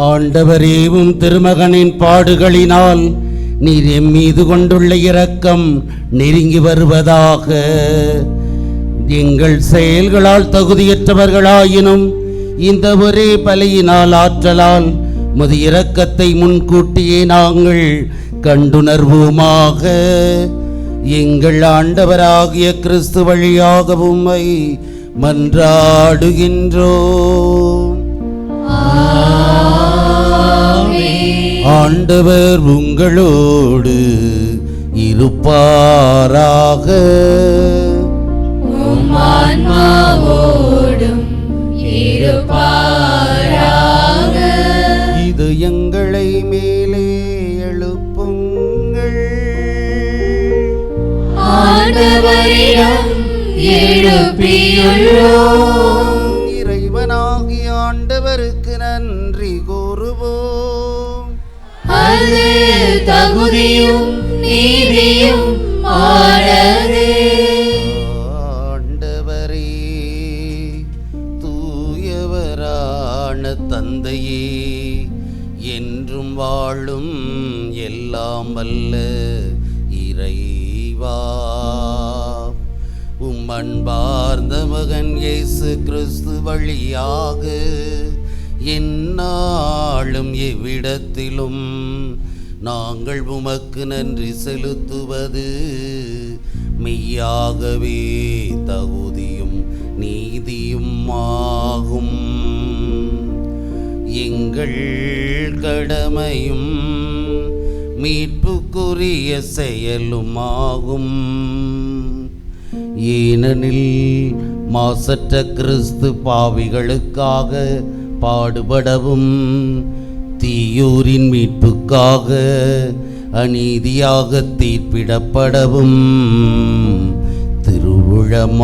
ஆண்டவரேவும் திருமகனின் பாடுகளினால் நீர் எம் மீது கொண்டுள்ள இரக்கம் நெருங்கி வருவதாக. எங்கள் செயல்களால் தகுதியற்றவர்களாயினும் இந்த ஒரே பலியினால் ஆற்றலால் முது இரக்கத்தை முன்கூட்டியே நாங்கள் கண்டுணர்வோமாக. எங்கள் ஆண்டவராகிய கிறிஸ்து வழியாக உம்மை மன்றாடுகின்றோம். ஆண்டவர் உங்களோடு இருப்பாராக. இது எங்களை மேலே எழுப்புங்கள். ஆண்டவரிடம் எழுப்பியுள்ளோம். இறைவனாகிய ஆண்டவருக்கு நன்றி கூறுவோம். அது தகுதியும் நீதியும் ஆனதே. ஆண்டவரே, தூயவரான தந்தையே, என்றும் வாழும் எல்லாம் வல்ல இறைவா, உம் அன்பார்ந்த மகன் இயேசு கிறிஸ்து வழியாக எந்நாளும் எவ்விடத்திலும் நாங்கள் உமக்கு நன்றி செலுத்துவது மெய்யாகவே தகுதியும் நீதியும் ஆகும். எங்கள் கடமையும் மீட்புக்குரிய செயலுமாகும். ஏனெனில் மாசற்ற கிறிஸ்து பாவிகளுக்காக பாடுபடவும் தீயோரின் மீட்புக்காக அநீதியாக தீர்ப்பிடப்படவும் திருவுளமானார்.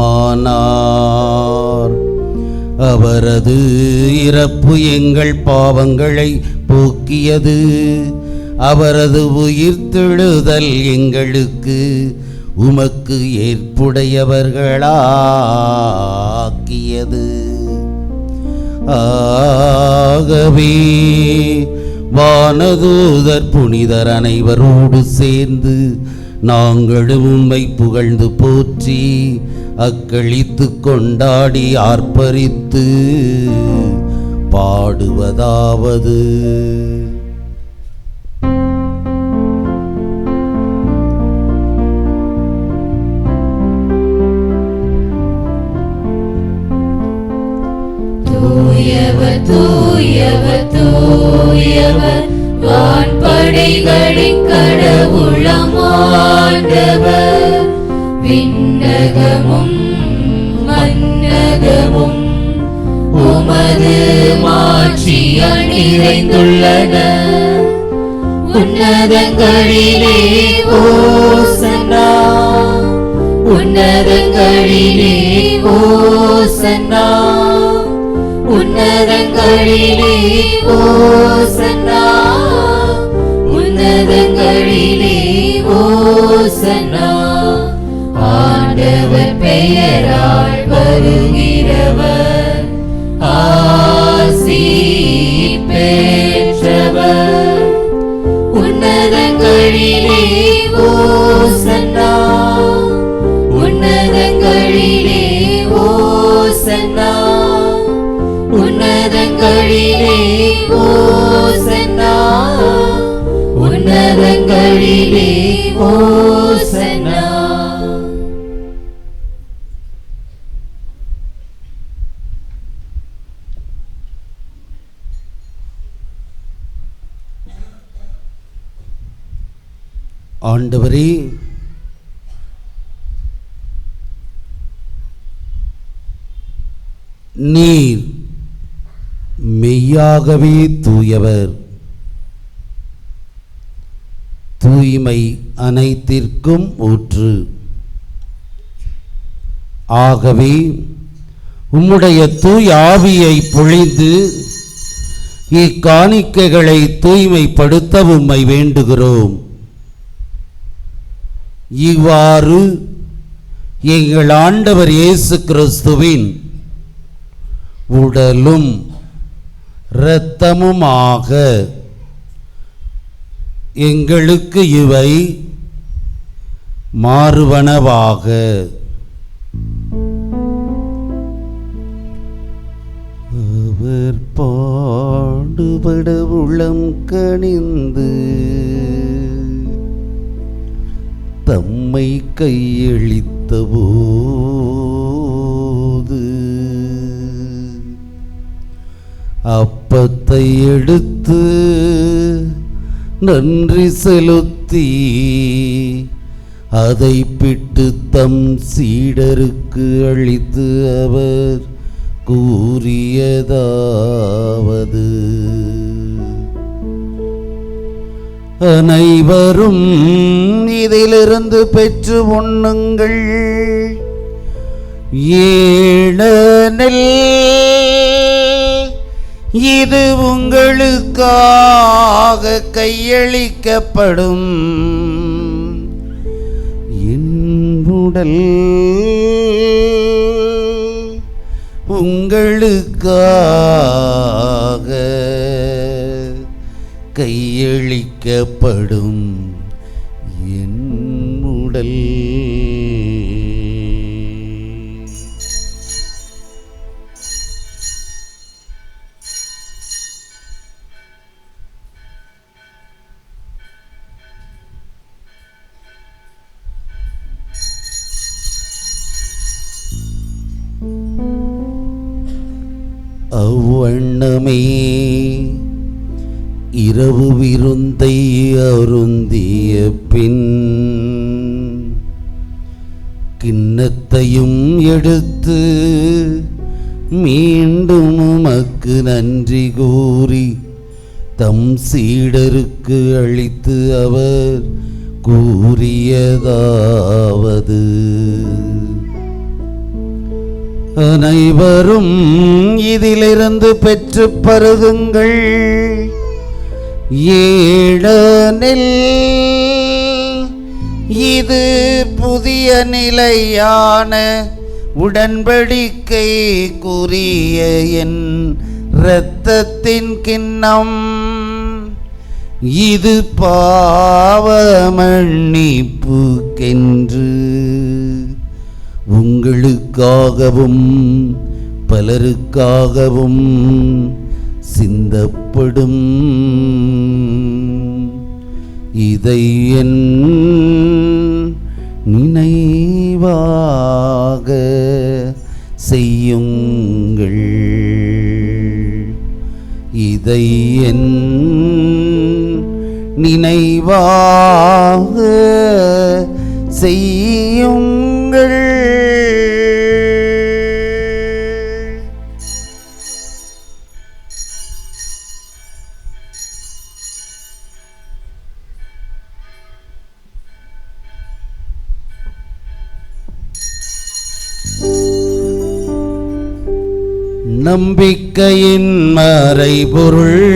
அவரது இறப்பு எங்கள் பாவங்களை போக்கியது, அவரது உயிர்த்தெழுதல் எங்களுக்கு உமக்கு ஏற்புடையவர்களாக்கியது. ஆகவே வானதூதர் புனிதர் அனைவரோடு சேர்ந்து நாங்களும் உம்மை புகழ்ந்து போற்றி அக்களித்து கொண்டாடி ஆர்ப்பரித்து பாடுவதாவது: தூயவர் தூயவர் தூயவர், வான்படைகளின் கடவுளாம் ஆண்டவர். விண்ணகமும் மன்னகமும் உமது மாட்சியால் நிறைந்துள்ளன. உன்னதங்களிலே ஓசன்னா, உன்னதங்களிலே ஓசன்னா, உன்னதங்களிலே ஓசன்னா, உன்னதங்களிலே ஓசன்னா. ஆண்டவர் பெயரால் வருகிறவர் ஆசி பெற்றவர். உன்னதங்களிலே ஓசன்னா, உன்னதங்களிலே ஓசன்னா, உன்னதங்களிலே ஓசன்னா, உன்னதங்களிலே ஓசன்னா. ஆண்டவரே, நீர் மெய்யாகவே தூயவர். தூய்மை அனைத்திற்கும் ஊற்று. ஆகவே உம்முடைய தூய ஆவியை பொழிந்து இக்காணிக்கைகளை தூய்மைப்படுத்த உம்மை வேண்டுகிறோம். இவ்வாறு எங்கள் ஆண்டவர் இயேசு கிறிஸ்துவின் உடலும் இரத்தமுமாக எங்களுக்கு இவை மாறுவனவாக. அவர் பாடுபட உளம் கனிந்து தம்மை கையளித்த போது அப்பத்தை எடுத்து நன்றி செலுத்தி அதை பிட்டு தம் சீடருக்கு அளித்து அவர் கூறியதாவது: அனைவரும் இதிலிருந்து பெற்று உண்ணுங்கள். ஏனெனில் இது உங்களுக்காக கையளிக்கப்படும் என் உடல், உங்களுக்காக கையளிக்கப்படும் என் உடல். அவ்வண்ணமே இரவு விருந்தை அருந்திய பின் கிண்ணத்தையும் எடுத்து மீண்டும் உமக்கு நன்றி கூறி தம் சீடருக்கு அளித்து அவர் கூறியதாவது: அனைவரும் இதிலிருந்து பெற்று பருகுங்கள். ஏனெனில் இது புதிய நிலையான உடன்படிக்கைக்குரிய என் இரத்தத்தின் கிண்ணம். இது பாவ மன்னிப்புக்கென்று உங்களுக்காகவும் பலருக்காகவும் சிந்தப்படும். இதை என் நினைவாக செய்யுங்கள். இதை என் நினைவாக செய்யுங்கள். நம்பிக்கையின் மறைபொருள்.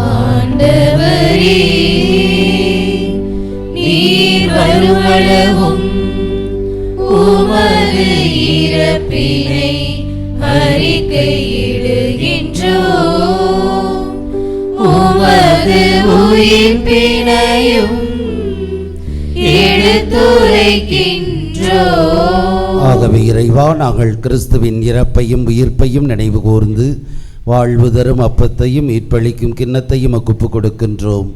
ஆண்டவரே, நீர் வருமளவும் உமது இறப்பினை அறிக்கையிடுகின்றோம், உமது உயிர்ப்பினையும் எடுத்துரைக்கின்றோம். ஆகவே இறைவா, நாங்கள் கிறிஸ்துவின் இறப்பையும் உயிர்ப்பையும் நினைவு கூர்ந்து வாழ்வு தரும் அப்பத்தையும் மீட்பளிக்கும் கிண்ணத்தையும் ஒப்புக் கொடுக்கின்றோம்.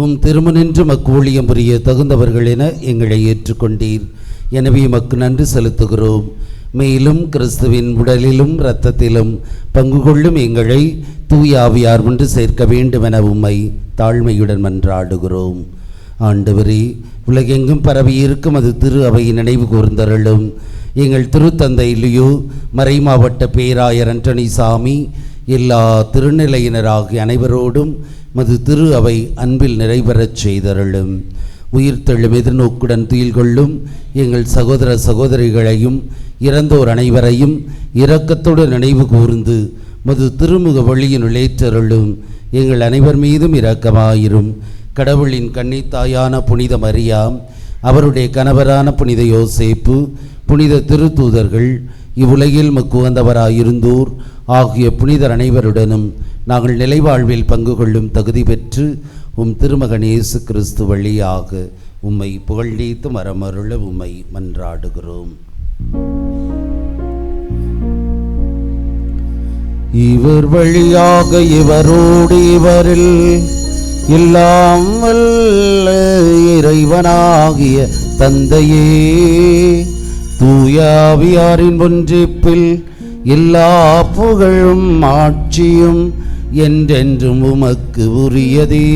உம் திருமணின்று ஊழியம் புரிய தகுந்தவர்கள் என எங்களை ஏற்றுக்கொண்டீர். எனவே எமக்கு நன்றி செலுத்துகிறோம். மேலும் கிறிஸ்துவின் உடலிலும் இரத்தத்திலும் பங்கு கொள்ளும் எங்களை தூய ஆவியார் ஒன்று சேர்க்க வேண்டும் என உம்மை தாழ்மையுடன் மன்றாடுகிறோம். ஆண்டவரே, உலகெங்கும் பரவி இருக்கும் அது திரு அவை நினைவு கூர்ந்தருளும். எங்கள் திருத்தந்தை லியோ, மறைமாவட்ட பேராயர் அண்டனி சாமி, எல்லா திருநிலையினராகிய அனைவரோடும் மது திரு அவை அன்பில் நிறைவேறச் செய்தருளும். உயிர்த்தெழும் எதிர்நோக்குடன் துயில் கொள்ளும் எங்கள் சகோதர சகோதரிகளையும் இறந்தோர் அனைவரையும் இரக்கத்தோடு நினைவு கூர்ந்து மது திருமுக வழியினுள் ஏற்றருளும். எங்கள் அனைவர் மீதும் இரக்கமாயிரும். கடவுளின் கன்னித்தாயான புனித மரியாம், அவருடைய கணவரான புனித யோசேப்பு, புனித திருத்தூதர்கள், இவ்வுலகில் உகந்தவராயிருந்தோர் ஆகிய புனிதர் அனைவருடனும் நாங்கள் நிலைவாழ்வில் பங்கு கொள்ளும் தகுதி பெற்று உம் திருமகன் இயேசு கிறிஸ்து வழியாக உம்மை புகழ்நீத்து மரமருள உம்மை மன்றாடுகிறோம். இவர் வழியாக இவரோடு இவரில் எல்லாம் வல்ல இறைவனாகிய தந்தையே, தூயாவியாரின் ஒன்றிப்பில் எல்லா புகழும் ஆட்சியும் என்றென்றும் உமக்கு உரியதே.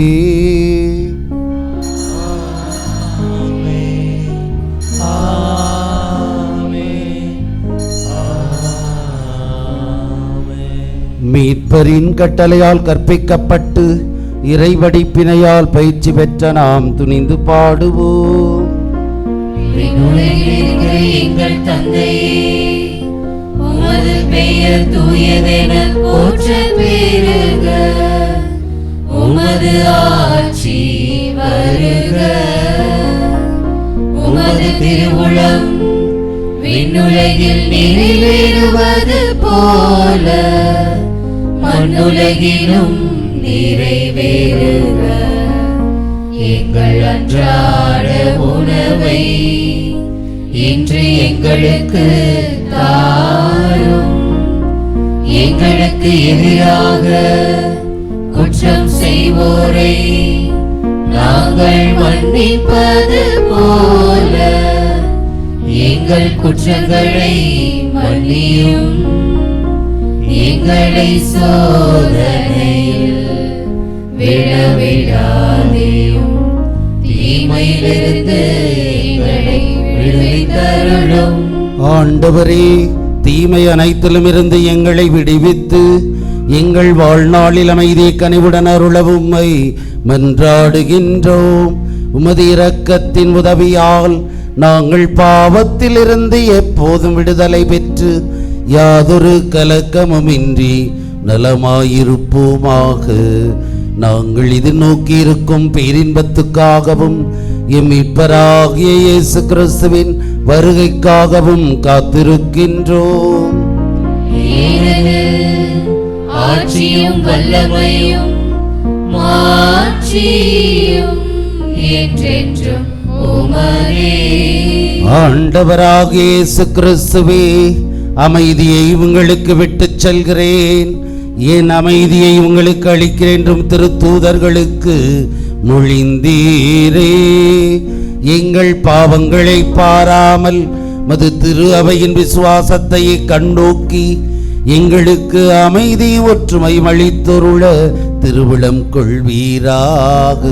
மீட்பரின் கட்டளையால் கற்பிக்கப்பட்டு இறைவடிப்பினையால் பயிற்சி பெற்ற நாம் துணிந்து பாடுவோம். எங்கள் தந்தையே, உமது பெயர் தூயதென போற்றப் பெறுக. உமது ஆட்சி வருக. உமது திருவுளம் விண்ணுலகில் நிறைவேறுவது போல மண்ணுலகிலும் நிறைவேறுக. எங்கள் அன்றாட உணவை இன்று எங்களுக்கு தாரும். எங்களுக்கு எதிராக குற்றம் செய்வோரை நாங்கள் மன்னிப்பது போல எங்கள் குற்றங்களை மன்னியும். எங்களை சோதனையில் விழவிடாதேயும், தீமையிலிருந்து எங்களை விடுவித்தருளும். ஆண்டவரே, தீமை அனைத்திலும் இருந்து எங்களை விடுவித்து எங்கள் வாழ்நாளில் அமைதி கனிவுடன் அருள உம்மை மன்றாடுகின்றோம். உமது இரக்கத்தின் உதவியால் நாங்கள் பாவத்திலிருந்து எப்போதும் விடுதலை பெற்று யாதொரு கலக்கமுமின்றி நலமாயிருப்போமாக. நாங்கள் இது நோக்கியிருக்கும் பேரின்பத்துக்காகவும் எம் மீட்பராகிய இயேசு கிறிஸ்துவின் வருகைக்காகவும் காத்திருக்கின்றோம். ஆட்சியும் வல்லமையும் மாட்சியும் என்றென்றும் உமதே. ஆண்டவராகிய இயேசு கிறிஸ்துவே, அமைதியை உங்களுக்கு விட்டுச் செல்கிறேன், என் அமைதியை உங்களுக்கு அளிக்கிறேன் என்றும் திருத்தூதர்களுக்கு மொழிந்தீரே. எங்கள் பாவங்களை பாராமல் மது திரு அவையின் விசுவாசத்தை கண்ணோக்கி எங்களுக்கு அமைதி ஒற்றுமை அளித்தொருள திருவிழம் கொள்வீராக.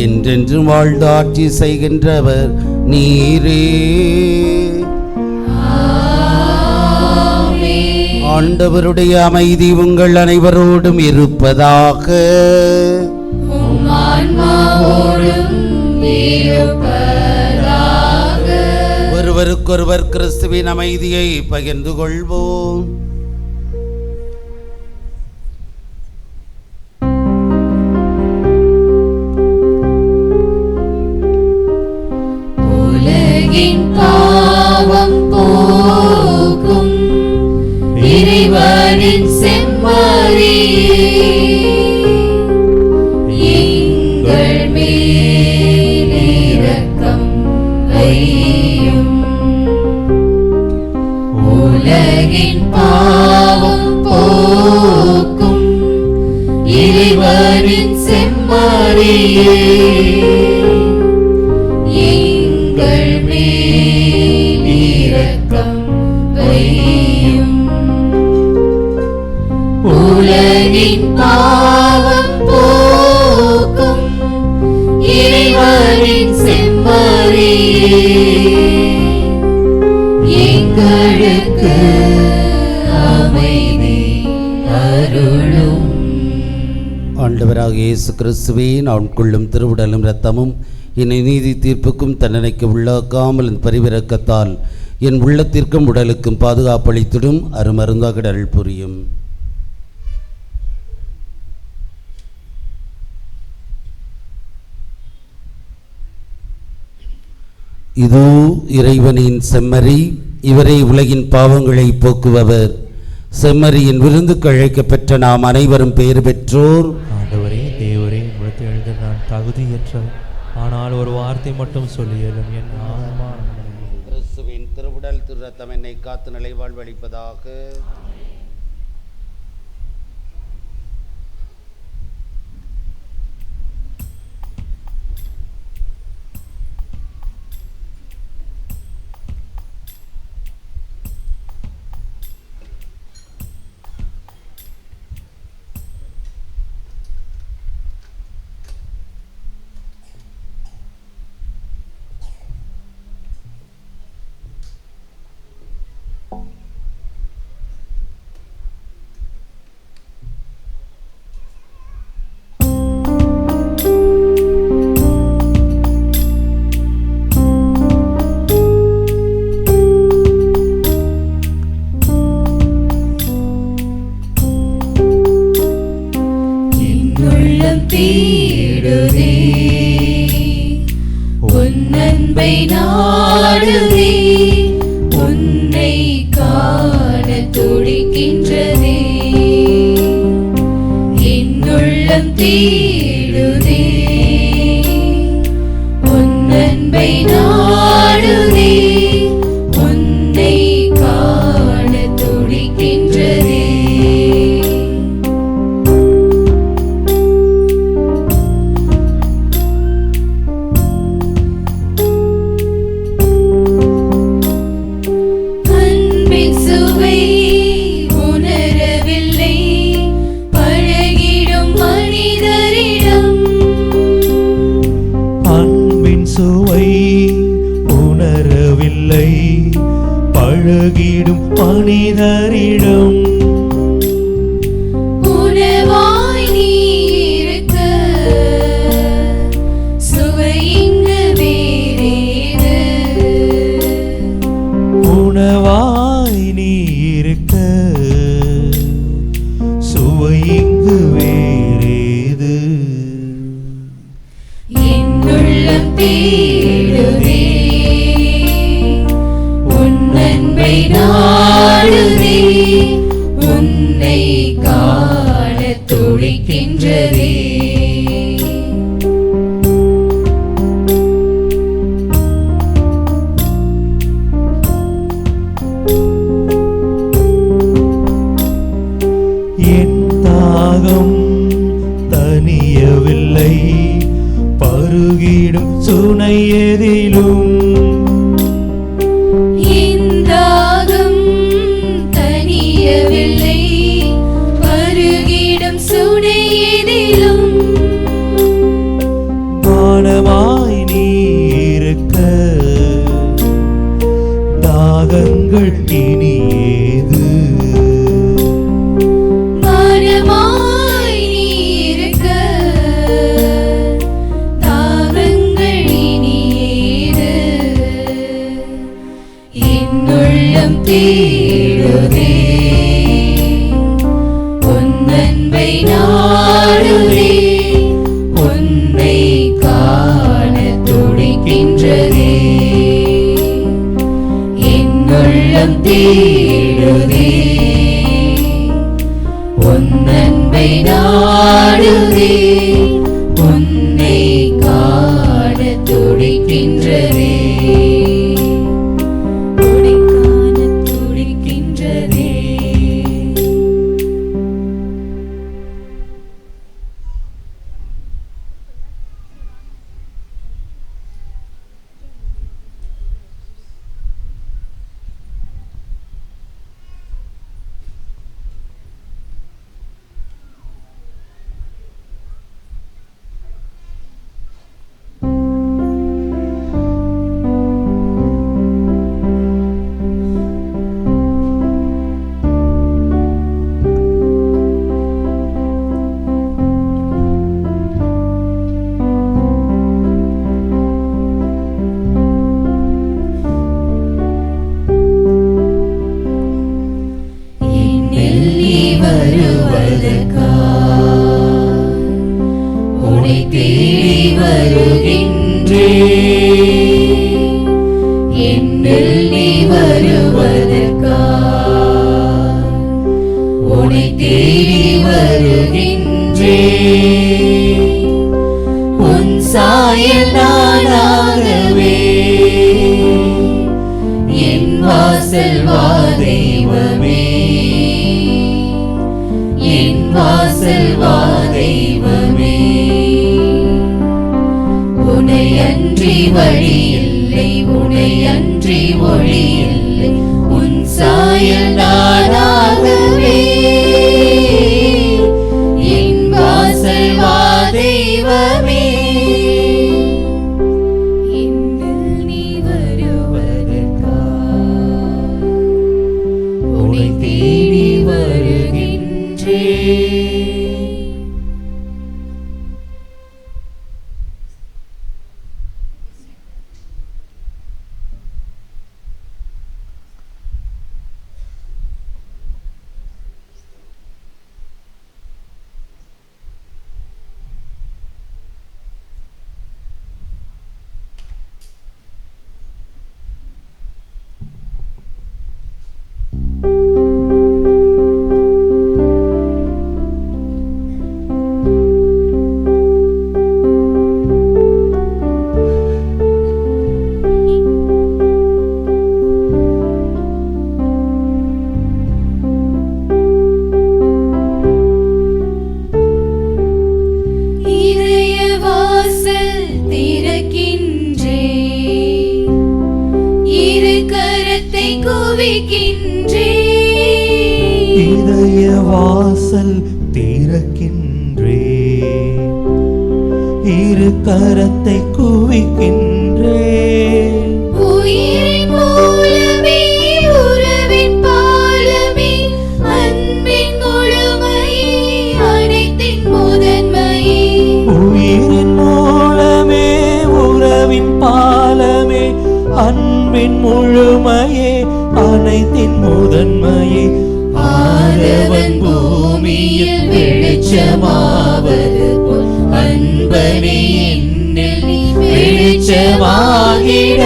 என்றென்றும் வாழ்ந்து ஆட்சி செய்கின்றவர் நீரே. ஆண்டவருடைய அமைதி உங்கள் அனைவரோடும் இருப்பதாக. ஒருவருக்கொருவர் கிறிஸ்துவின் அமைதியை பகிர்ந்து கொள்வோம். உலகின் பாவம் போக்கும் இறைவனின் செம்மறியே, எங்கள் மேல் இரக்கம் வையும். உலகின் பாவம் போக்கும் இறைவனின் செம்மறியே, எங்கள் மேல் இரக்கம் வையும். உலகின் பாவம் போக்கும் இறைவனின் செம்மறியே, எங்களுக்கு அமைதி அருளும். ஆண்டவராக இயேசு கிறிஸ்துவே, நான் கொள்ளும் திருவுடலும் இரத்தமும் என்னை நீதி தீர்ப்புக்கும் தண்டனைக்கு உள்ளாக்காமல் என் பரிவிரக்கத்தால் என் உள்ளத்திற்கும் உடலுக்கும் பாதுகாப்பளித்திடும் அருமருந்தாக அருள் புரியும். இதோ இறைவனின் செம்மறி, இவரை உலகின் பாவங்களை போக்குபவர். செம்மறியின் விருந்துக்கு அழைக்கப்பெற்ற நாம் அனைவரும் பெயர் பெற்றோர். ஆண்டவரே, தேவரே, உலகத்தை எழுத நான் தகுதியற்றவர், ஆனால் ஒரு வார்த்தை மட்டும் சொல்லியலும் என் ஆன்மா. கிறிஸ்துவின் திருவுடல் திரு ரத்தம் என்னை காத்து நிலைவாழ்வளிப்பதாக. தேடுதே உன் அன்பை நாடுதே, உன்னை காண துடிக்கின்றதே. என்னுள் தேடுதே, உன் அன்பை நாடுதே, உன்னை காண துடிக்கின்றதே. அன்பின் சுவை உணரவில்லை, பழகிடும் மனிதரிடம். அன்பின் சுவை உணரவில்லை, பழகிடும் மனிதரிடம். உணவாய் நீ இருக்க, சுவை இங்கு வேறேது. உணவாய் நீ இருக்க, சுவை இங்கு வேறேது. என் உள்ளம் தேடுதே, உன் அன்பை நாடுதே, உன்னை காண துடிக்கின்றதே. என் தாகம் தனியவில்லை, பருகிடும் சுனை எதிலும். என் தாகம் தணியவில்லை, பருகிடும் சுனை எதிலும். வானமாய் நீ இருக்க, தாகங்கள் இனி ஏது. வானமாய் நீ இருக்க, தாகங்கள் இனி ஏது. என் உள்ளம் தேடுதே, உன் அன்பை நாடுதே, உன்னை காண துடிக்கின்றதே. என் உள்ளம் தேடுதே, உன் அன்பை நாடுதே, உன்னை காண துடிக்கின்றதே. உன்னை காண துடிக்கின்றதே. என்னில் நீ வருவதற்காய் உன்னை தேடி வருகின்றேன். என்னில் நீ வருவதற்காய் உன்னை தேடி வருகின்றேன். உன் சாயல் நானாகவே என் வாசல் வா தெய்வமே, என் வாசல் வா தெய்வமே. உன்னை அன்றி வழி இல்லை, உன்னை அன்றி ஒளி இல்லை, உன் சாயல் நானாகவே என் வாசல் வா தெய்வமே. என்னில் நீ வருவதற்காய் உன்னை தேடி வருகின்றேன். கரத்தை குவிக்கின்றே. இதய வாசல் திறக்கின்றே, இரு கரத்தை குவிக்கின்றே. உயிரின் மூலமே, உறவின் பாலமே, அன்பின் முழுமையே, அனைத்தின் முதன்மையே. உயிரின் மூலமே, உறவின் பாலமே, அன்பின் முழுமையே, அனைத்தின் முதன்மையே. ஆதவன் பூமியில் வெளிச்சமாவது போல் அன்பனே என்னில் நீ வெளிச்சமாகிட.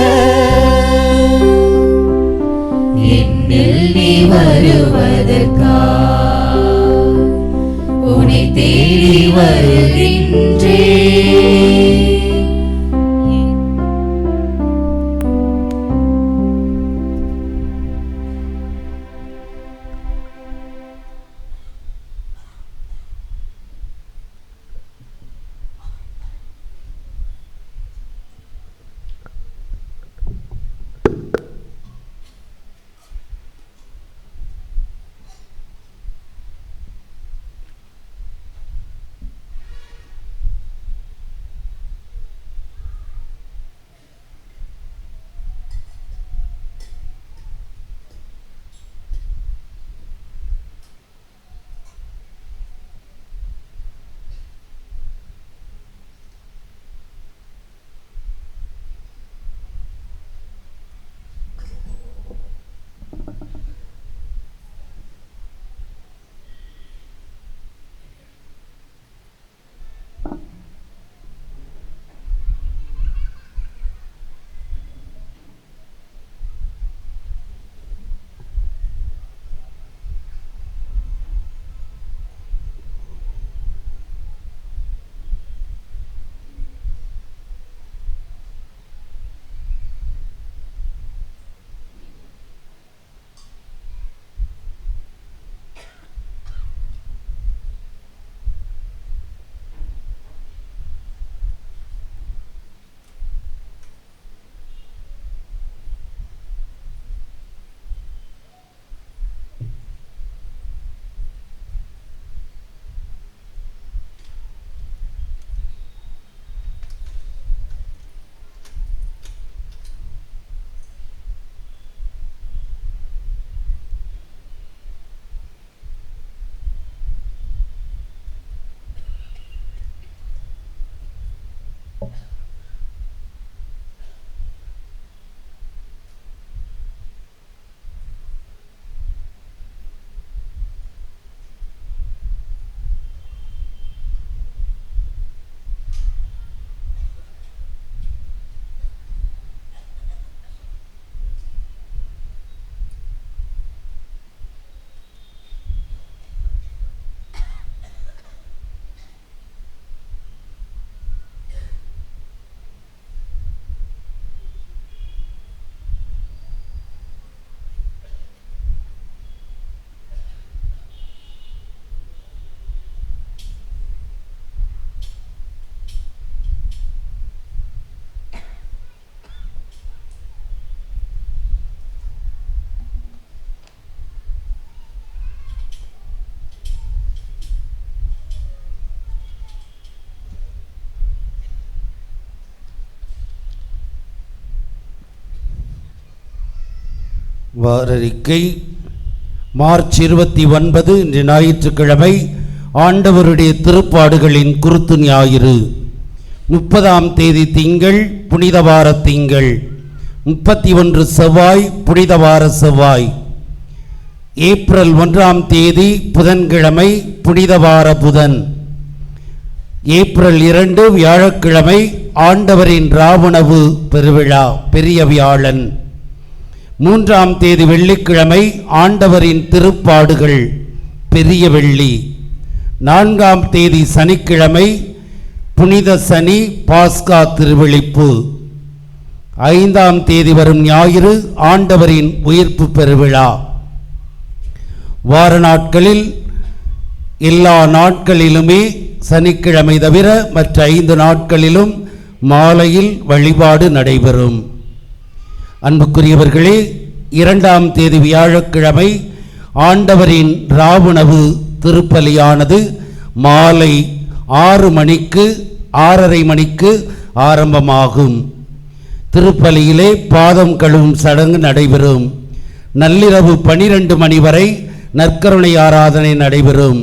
என்னில் நீ வருவதற்காய் உன்னை தேடி வருகின்றேன். வாரறிக்கை மார்ச் 29 இன்று ஞாயிற்றுக்கிழமை ஆண்டவருடைய திருப்பாடுகளின் குருத்து ஞாயிறு. 30ஆம் தேதி திங்கள் புனிதவார திங்கள், 31 செவ்வாய் புனிதவார செவ்வாய். ஏப்ரல் 1ஆம் தேதி புதன்கிழமை புனிதவார புதன். ஏப்ரல் 2 வியாழக்கிழமை ஆண்டவரின் ராவுணவு பெருவிழா பெரிய வியாழன். 3ஆம் தேதி வெள்ளிக்கிழமை ஆண்டவரின் திருப்பாடுகள் பெரிய வெள்ளி. 4ஆம் தேதி சனிக்கிழமை புனித சனி பாஸ்கா திருவிழிப்பு. 5ஆம் தேதி வரும் ஞாயிறு ஆண்டவரின் உயிர்ப்பு பெருவிழா. வார நாட்களில் எல்லா நாட்களிலுமே சனிக்கிழமை தவிர மற்ற 5 நாட்களிலும் மாலையில் வழிபாடு நடைபெறும். அன்புக்குரியவர்களே, 2ஆம் தேதி வியாழக்கிழமை ஆண்டவரின் ராவுணவு திருப்பலியானது மாலை 6 மணிக்கு 6:30 மணிக்கு ஆரம்பமாகும். திருப்பலியிலே பாதம் கழுவும் சடங்கு நடைபெறும். நள்ளிரவு 12 மணி வரை நற்கருணை ஆராதனை நடைபெறும்.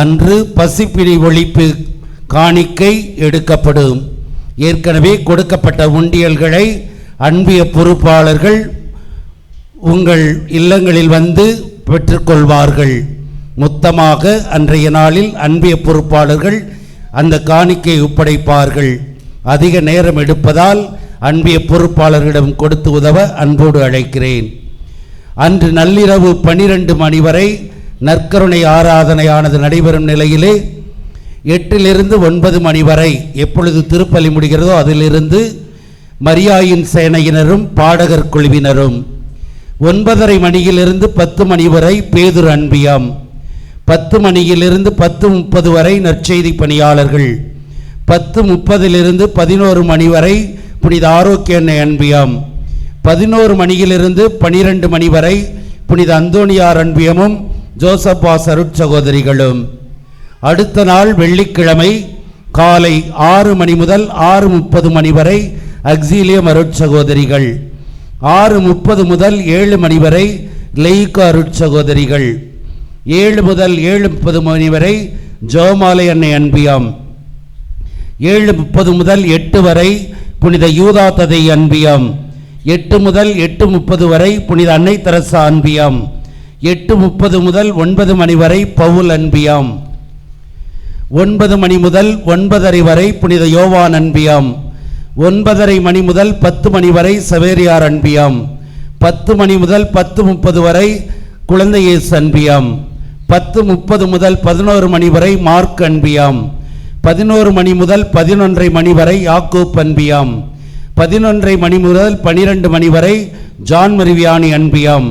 அன்று பசிப்பிணி ஒழிப்பு காணிக்கை எடுக்கப்படும். ஏற்கனவே கொடுக்கப்பட்ட உண்டியல்களை அன்பிய பொறுப்பாளர்கள் உங்கள் இல்லங்களில் வந்து பெற்றுக்கொள்வார்கள். மொத்தமாக அன்றைய நாளில் அன்பிய பொறுப்பாளர்கள் அந்த காணிக்கை ஒப்படைப்பார்கள். அதிக நேரம் எடுப்பதால் அன்பிய பொறுப்பாளர்களிடம் கொடுத்து உதவ அன்போடு அழைக்கிறேன். அன்று நள்ளிரவு 12 மணி வரை நற்கருணை ஆராதனையானது நடைபெறும் நிலையிலே 8லிருந்து 9 மணி வரை எப்பொழுது திருப்பலி முடிகிறதோ அதிலிருந்து மரியாயின் சேனையினரும் பாடகர் குழுவினரும், 9:30 மணியிலிருந்து 10 மணி வரை பேதுரு அன்பியம், 10 மணியிலிருந்து 10:30 வரை நற்செய்தி பணியாளர்கள், 10:30 11 மணி வரை புனித ஆரோக்கிய அன்னை அன்பியம், 11 மணியிலிருந்து 12 மணி வரை புனித அந்தோணியார் அன்பியமும் ஜோசப்பாஸ் அருட்சகோதரிகளும். அடுத்த நாள் வெள்ளிக்கிழமை காலை 6 மணி முதல் 6:30 மணி வரை அக்ஸீலியம் அருட்சகோதரிகள், 6:30 முதல் 7 மணி வரை லெய்கா அருட்சகோதரிகள், 7 முதல் 7:30 மணி வரை ஜோமாலை அன்னை அன்பியம், 7:30 முதல் 8 வரை புனித யூதா ததை அன்பியம், 8 முதல் 8:30 வரை புனித அன்னை தெரசா அன்பியம், 8:30 முதல் 9 மணி வரை பவுல் அன்பியம், 9 மணி முதல் 9:30 வரை புனித யோவான் அன்பியம், 9:30 மணி முதல் 10 மணி வரை சவேரியார் அன்பியம், 10 மணி முதல் 10:30 வரை குழந்தை இயேசு அன்பியம், 10:30 முதல் 11 மணி வரை மார்க் அன்பியம், 11 மணி முதல் 11:30 மணி வரை யாக்கூப் அன்பியம், 11:30 மணி முதல் 12 மணி வரை ஜான் மரிவியானி அன்பியம்,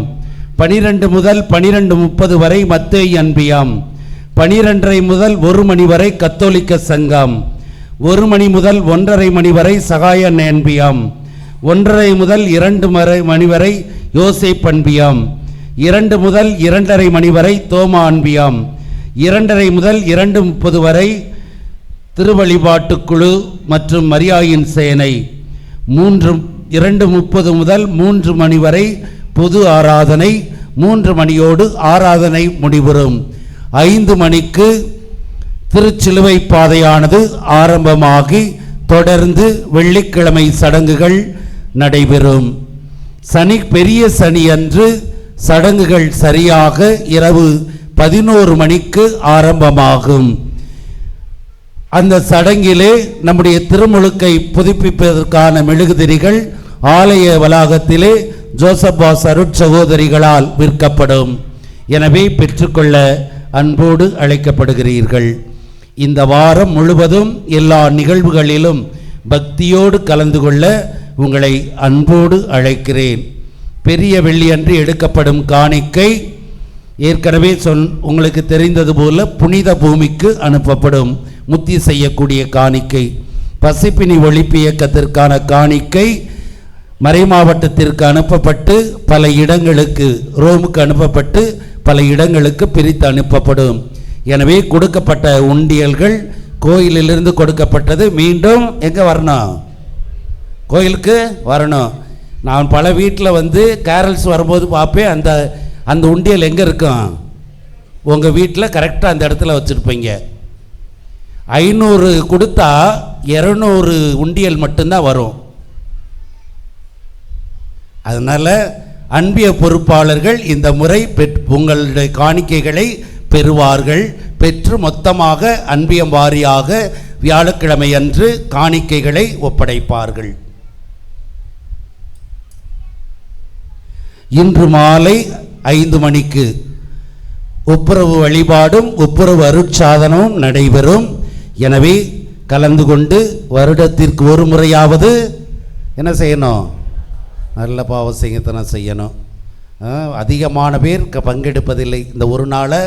12 முதல் 12:30 வரை மத்தேய் அன்பியம், 12:30 முதல் 1 மணி வரை கத்தோலிக்க சங்கம், 1 மணி முதல் 1:30 மணி வரை சகாய அன்னை அன்பியம், 1:30 முதல் 2 மணி வரை யோசேப் அன்பியம், 2 முதல் 2:30 மணி வரை தோமா அன்பியம், 2:30 முதல் 2:30 வரை திருவழிபாட்டுக்குழு மற்றும் மரியாயின் சேனை, 2:30 முதல் 3 மணி வரை பொது ஆராதனை, 3 மணியோடு ஆராதனை முடிவுறும். 5 மணிக்கு திருச்சிலுவை பாதையானது ஆரம்பமாகி தொடர்ந்து வெள்ளிக்கிழமை சடங்குகள் நடைபெறும். பெரிய சனி அன்று சடங்குகள் சரியாக இரவு 11 மணிக்கு ஆரம்பமாகும். அந்த சடங்கிலே நம்முடைய திருமுழுக்கை புதுப்பிப்பதற்கான மெழுகுதிரிகள் ஆலய வளாகத்திலே ஜோசப்பாஸ் அருட்சகோதரிகளால் விற்கப்படும். எனவே பெற்றுக்கொள்ள அன்போடு அழைக்கப்படுகிறீர்கள். இந்த வாரம் முழுவதும் எல்லா நிகழ்வுகளிலும் பக்தியோடு கலந்து கொள்ள உங்களை அன்போடு அழைக்கிறேன். பெரிய வெள்ளியன்று எடுக்கப்படும் காணிக்கை ஏற்கனவே உங்களுக்கு தெரிந்தது போல புனித பூமிக்கு அனுப்பப்படும். முத்தி செய்யக்கூடிய காணிக்கை, பசிப்பினி ஒழிப்பு இயக்கத்திற்கான காணிக்கை மறைமாவட்டத்திற்கு அனுப்பப்பட்டு பல இடங்களுக்கு, ரோமுக்கு அனுப்பப்பட்டு பல இடங்களுக்கு பிரித்து அனுப்பப்படும். எனவே கொடுக்கப்பட்ட உண்டியல்கள் கோயிலிலிருந்து கொடுக்கப்பட்டது மீண்டும் எங்கே வரணும்? கோயிலுக்கு வரணும். நான் பல வீட்டில் கேரல்ஸ் வரும்போது பார்ப்பேன், அந்த உண்டியல் எங்கே இருக்கும்? உங்கள் வீட்டில் கரெக்டாக அந்த இடத்துல வச்சுருப்பீங்க. 500 கொடுத்தா 200 உண்டியல் மட்டும்தான் வரும். அதனால் அன்பிய பொறுப்பாளர்கள் இந்த முறை உங்களுடைய காணிக்கைகளை பெறுவார்கள். பெற்று மொத்தமாக அன்பியம் வாரியாக வியாழக்கிழமை அன்று காணிக்கைகளை ஒப்படைப்பார்கள். இன்று மாலை 5 மணிக்கு ஒப்புரவு வழிபாடும் ஒப்புரவு அருட்சாதனமும் நடைபெறும். எனவே கலந்து கொண்டு வருடத்திற்கு ஒரு முறையாவது என்ன செய்யணும்? நல்ல பாவ செய்யத்தனம் செய்யணும். அதிகமான பேர் பங்கெடுப்பதில்லை. இந்த ஒரு நாளை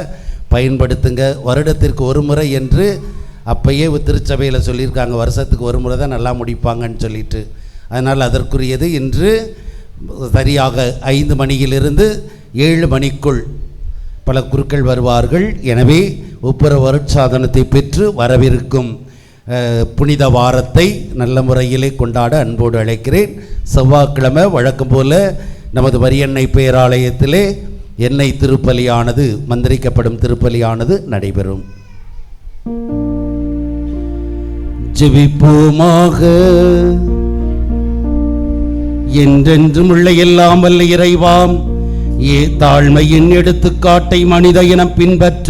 பயன்படுத்துங்க. வருடத்திற்கு ஒரு முறை என்று அப்பயே திருச்சபையில் சொல்லியிருக்காங்க, வருஷத்துக்கு ஒரு முறை தான் நல்லா முடிப்பாங்கன்னு சொல்லிட்டு. அதனால் அதற்குரியது இன்று சரியாக 5 மணியிலிருந்து 7 மணிக்குள் பல குருக்கள் வருவார்கள். எனவே ஒப்புரவு அருட்சாதனத்தை பெற்று வரவிருக்கும் புனித வாரத்தை நல்ல முறையிலே கொண்டாட அன்போடு அழைக்கிறேன். செவ்வாய்க்கிழமை வழக்கம் போல நமது மரியன்னை பேராலயத்திலே எண்ணெய் திருப்பலியானது, மந்திரிக்கப்படும் திருப்பலியானது நடைபெறும். ஜெபிப்போமாக. என்றென்றும் உள்ள எல்லாம் வல்ல இறைவாம், தாழ்மையின் எடுத்துக்காட்டை மனித இனம் பின்பற்ற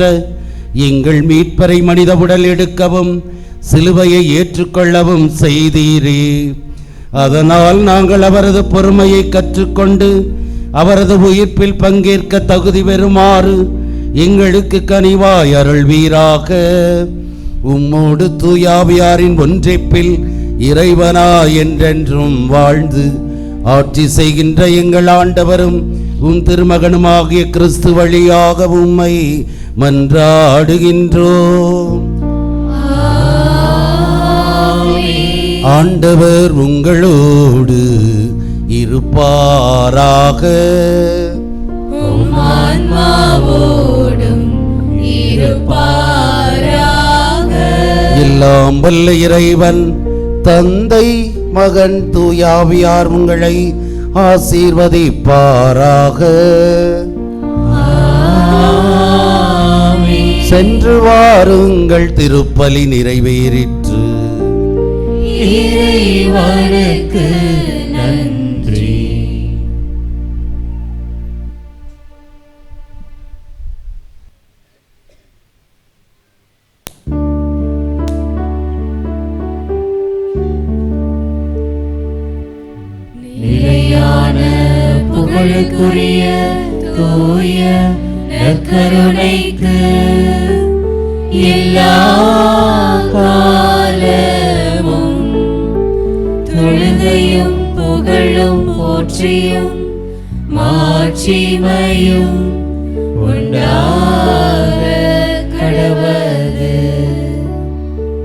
எங்கள் மீட்பரை மனித உடல் எடுக்கவும் சிலுவையை ஏற்றுக்கொள்ளவும் செய்தீரே. அதனால் நாங்கள் அவரது பொறுமையை கற்றுக்கொண்டு அவரது உயிர்ப்பில் பங்கேற்க தகுதி பெறுமாறு எங்களுக்கு கனிவாய் அருள்வீராக. உம்மோடு தூயாவியாரின் ஒன்றைப்பில் இறைவனா என்றென்றும் வாழ்ந்து ஆட்சி செய்கின்ற எங்கள் ஆண்டவரும் உம் திருமகனுமாகிய கிறிஸ்து வழியாக உம்மை மன்றாடுகின்றோம். ஆண்டவர் உங்களோடு இருப்பாராக. எல்லாம் வல்ல இறைவன் தந்தை மகன் தூயாவியார் உங்களை ஆசீர்வதிப்பாராக. சென்று வாருங்கள், திருப்பலி நிறைவேறிற்று. இறைவனுக்கு நன்றி. நிலையான புகழுக்குரிய தூய நற்கருணைக்கு எல்லா காலமும் தொழுகையும் புகழும் போற்றியும் மாட்சிமையும் உண்டாக கடவது.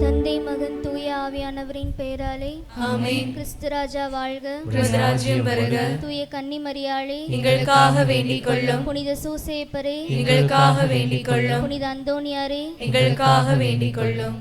தந்தை மகன் தூய ஆவியானவரின் பெயராலே ஆமென். கிறிஸ்து ராஜா வாழ்க. ராஜ்யம் வருக. தூய கன்னி மரியாளே எங்களுக்காக வேண்டிக் கொள்ளும். புனித சூசேப்பரே எங்களுக்காக வேண்டிக் கொள்ளும். புனித அந்தோனியாரே எங்களுக்காக வேண்டிக் கொள்ளும்.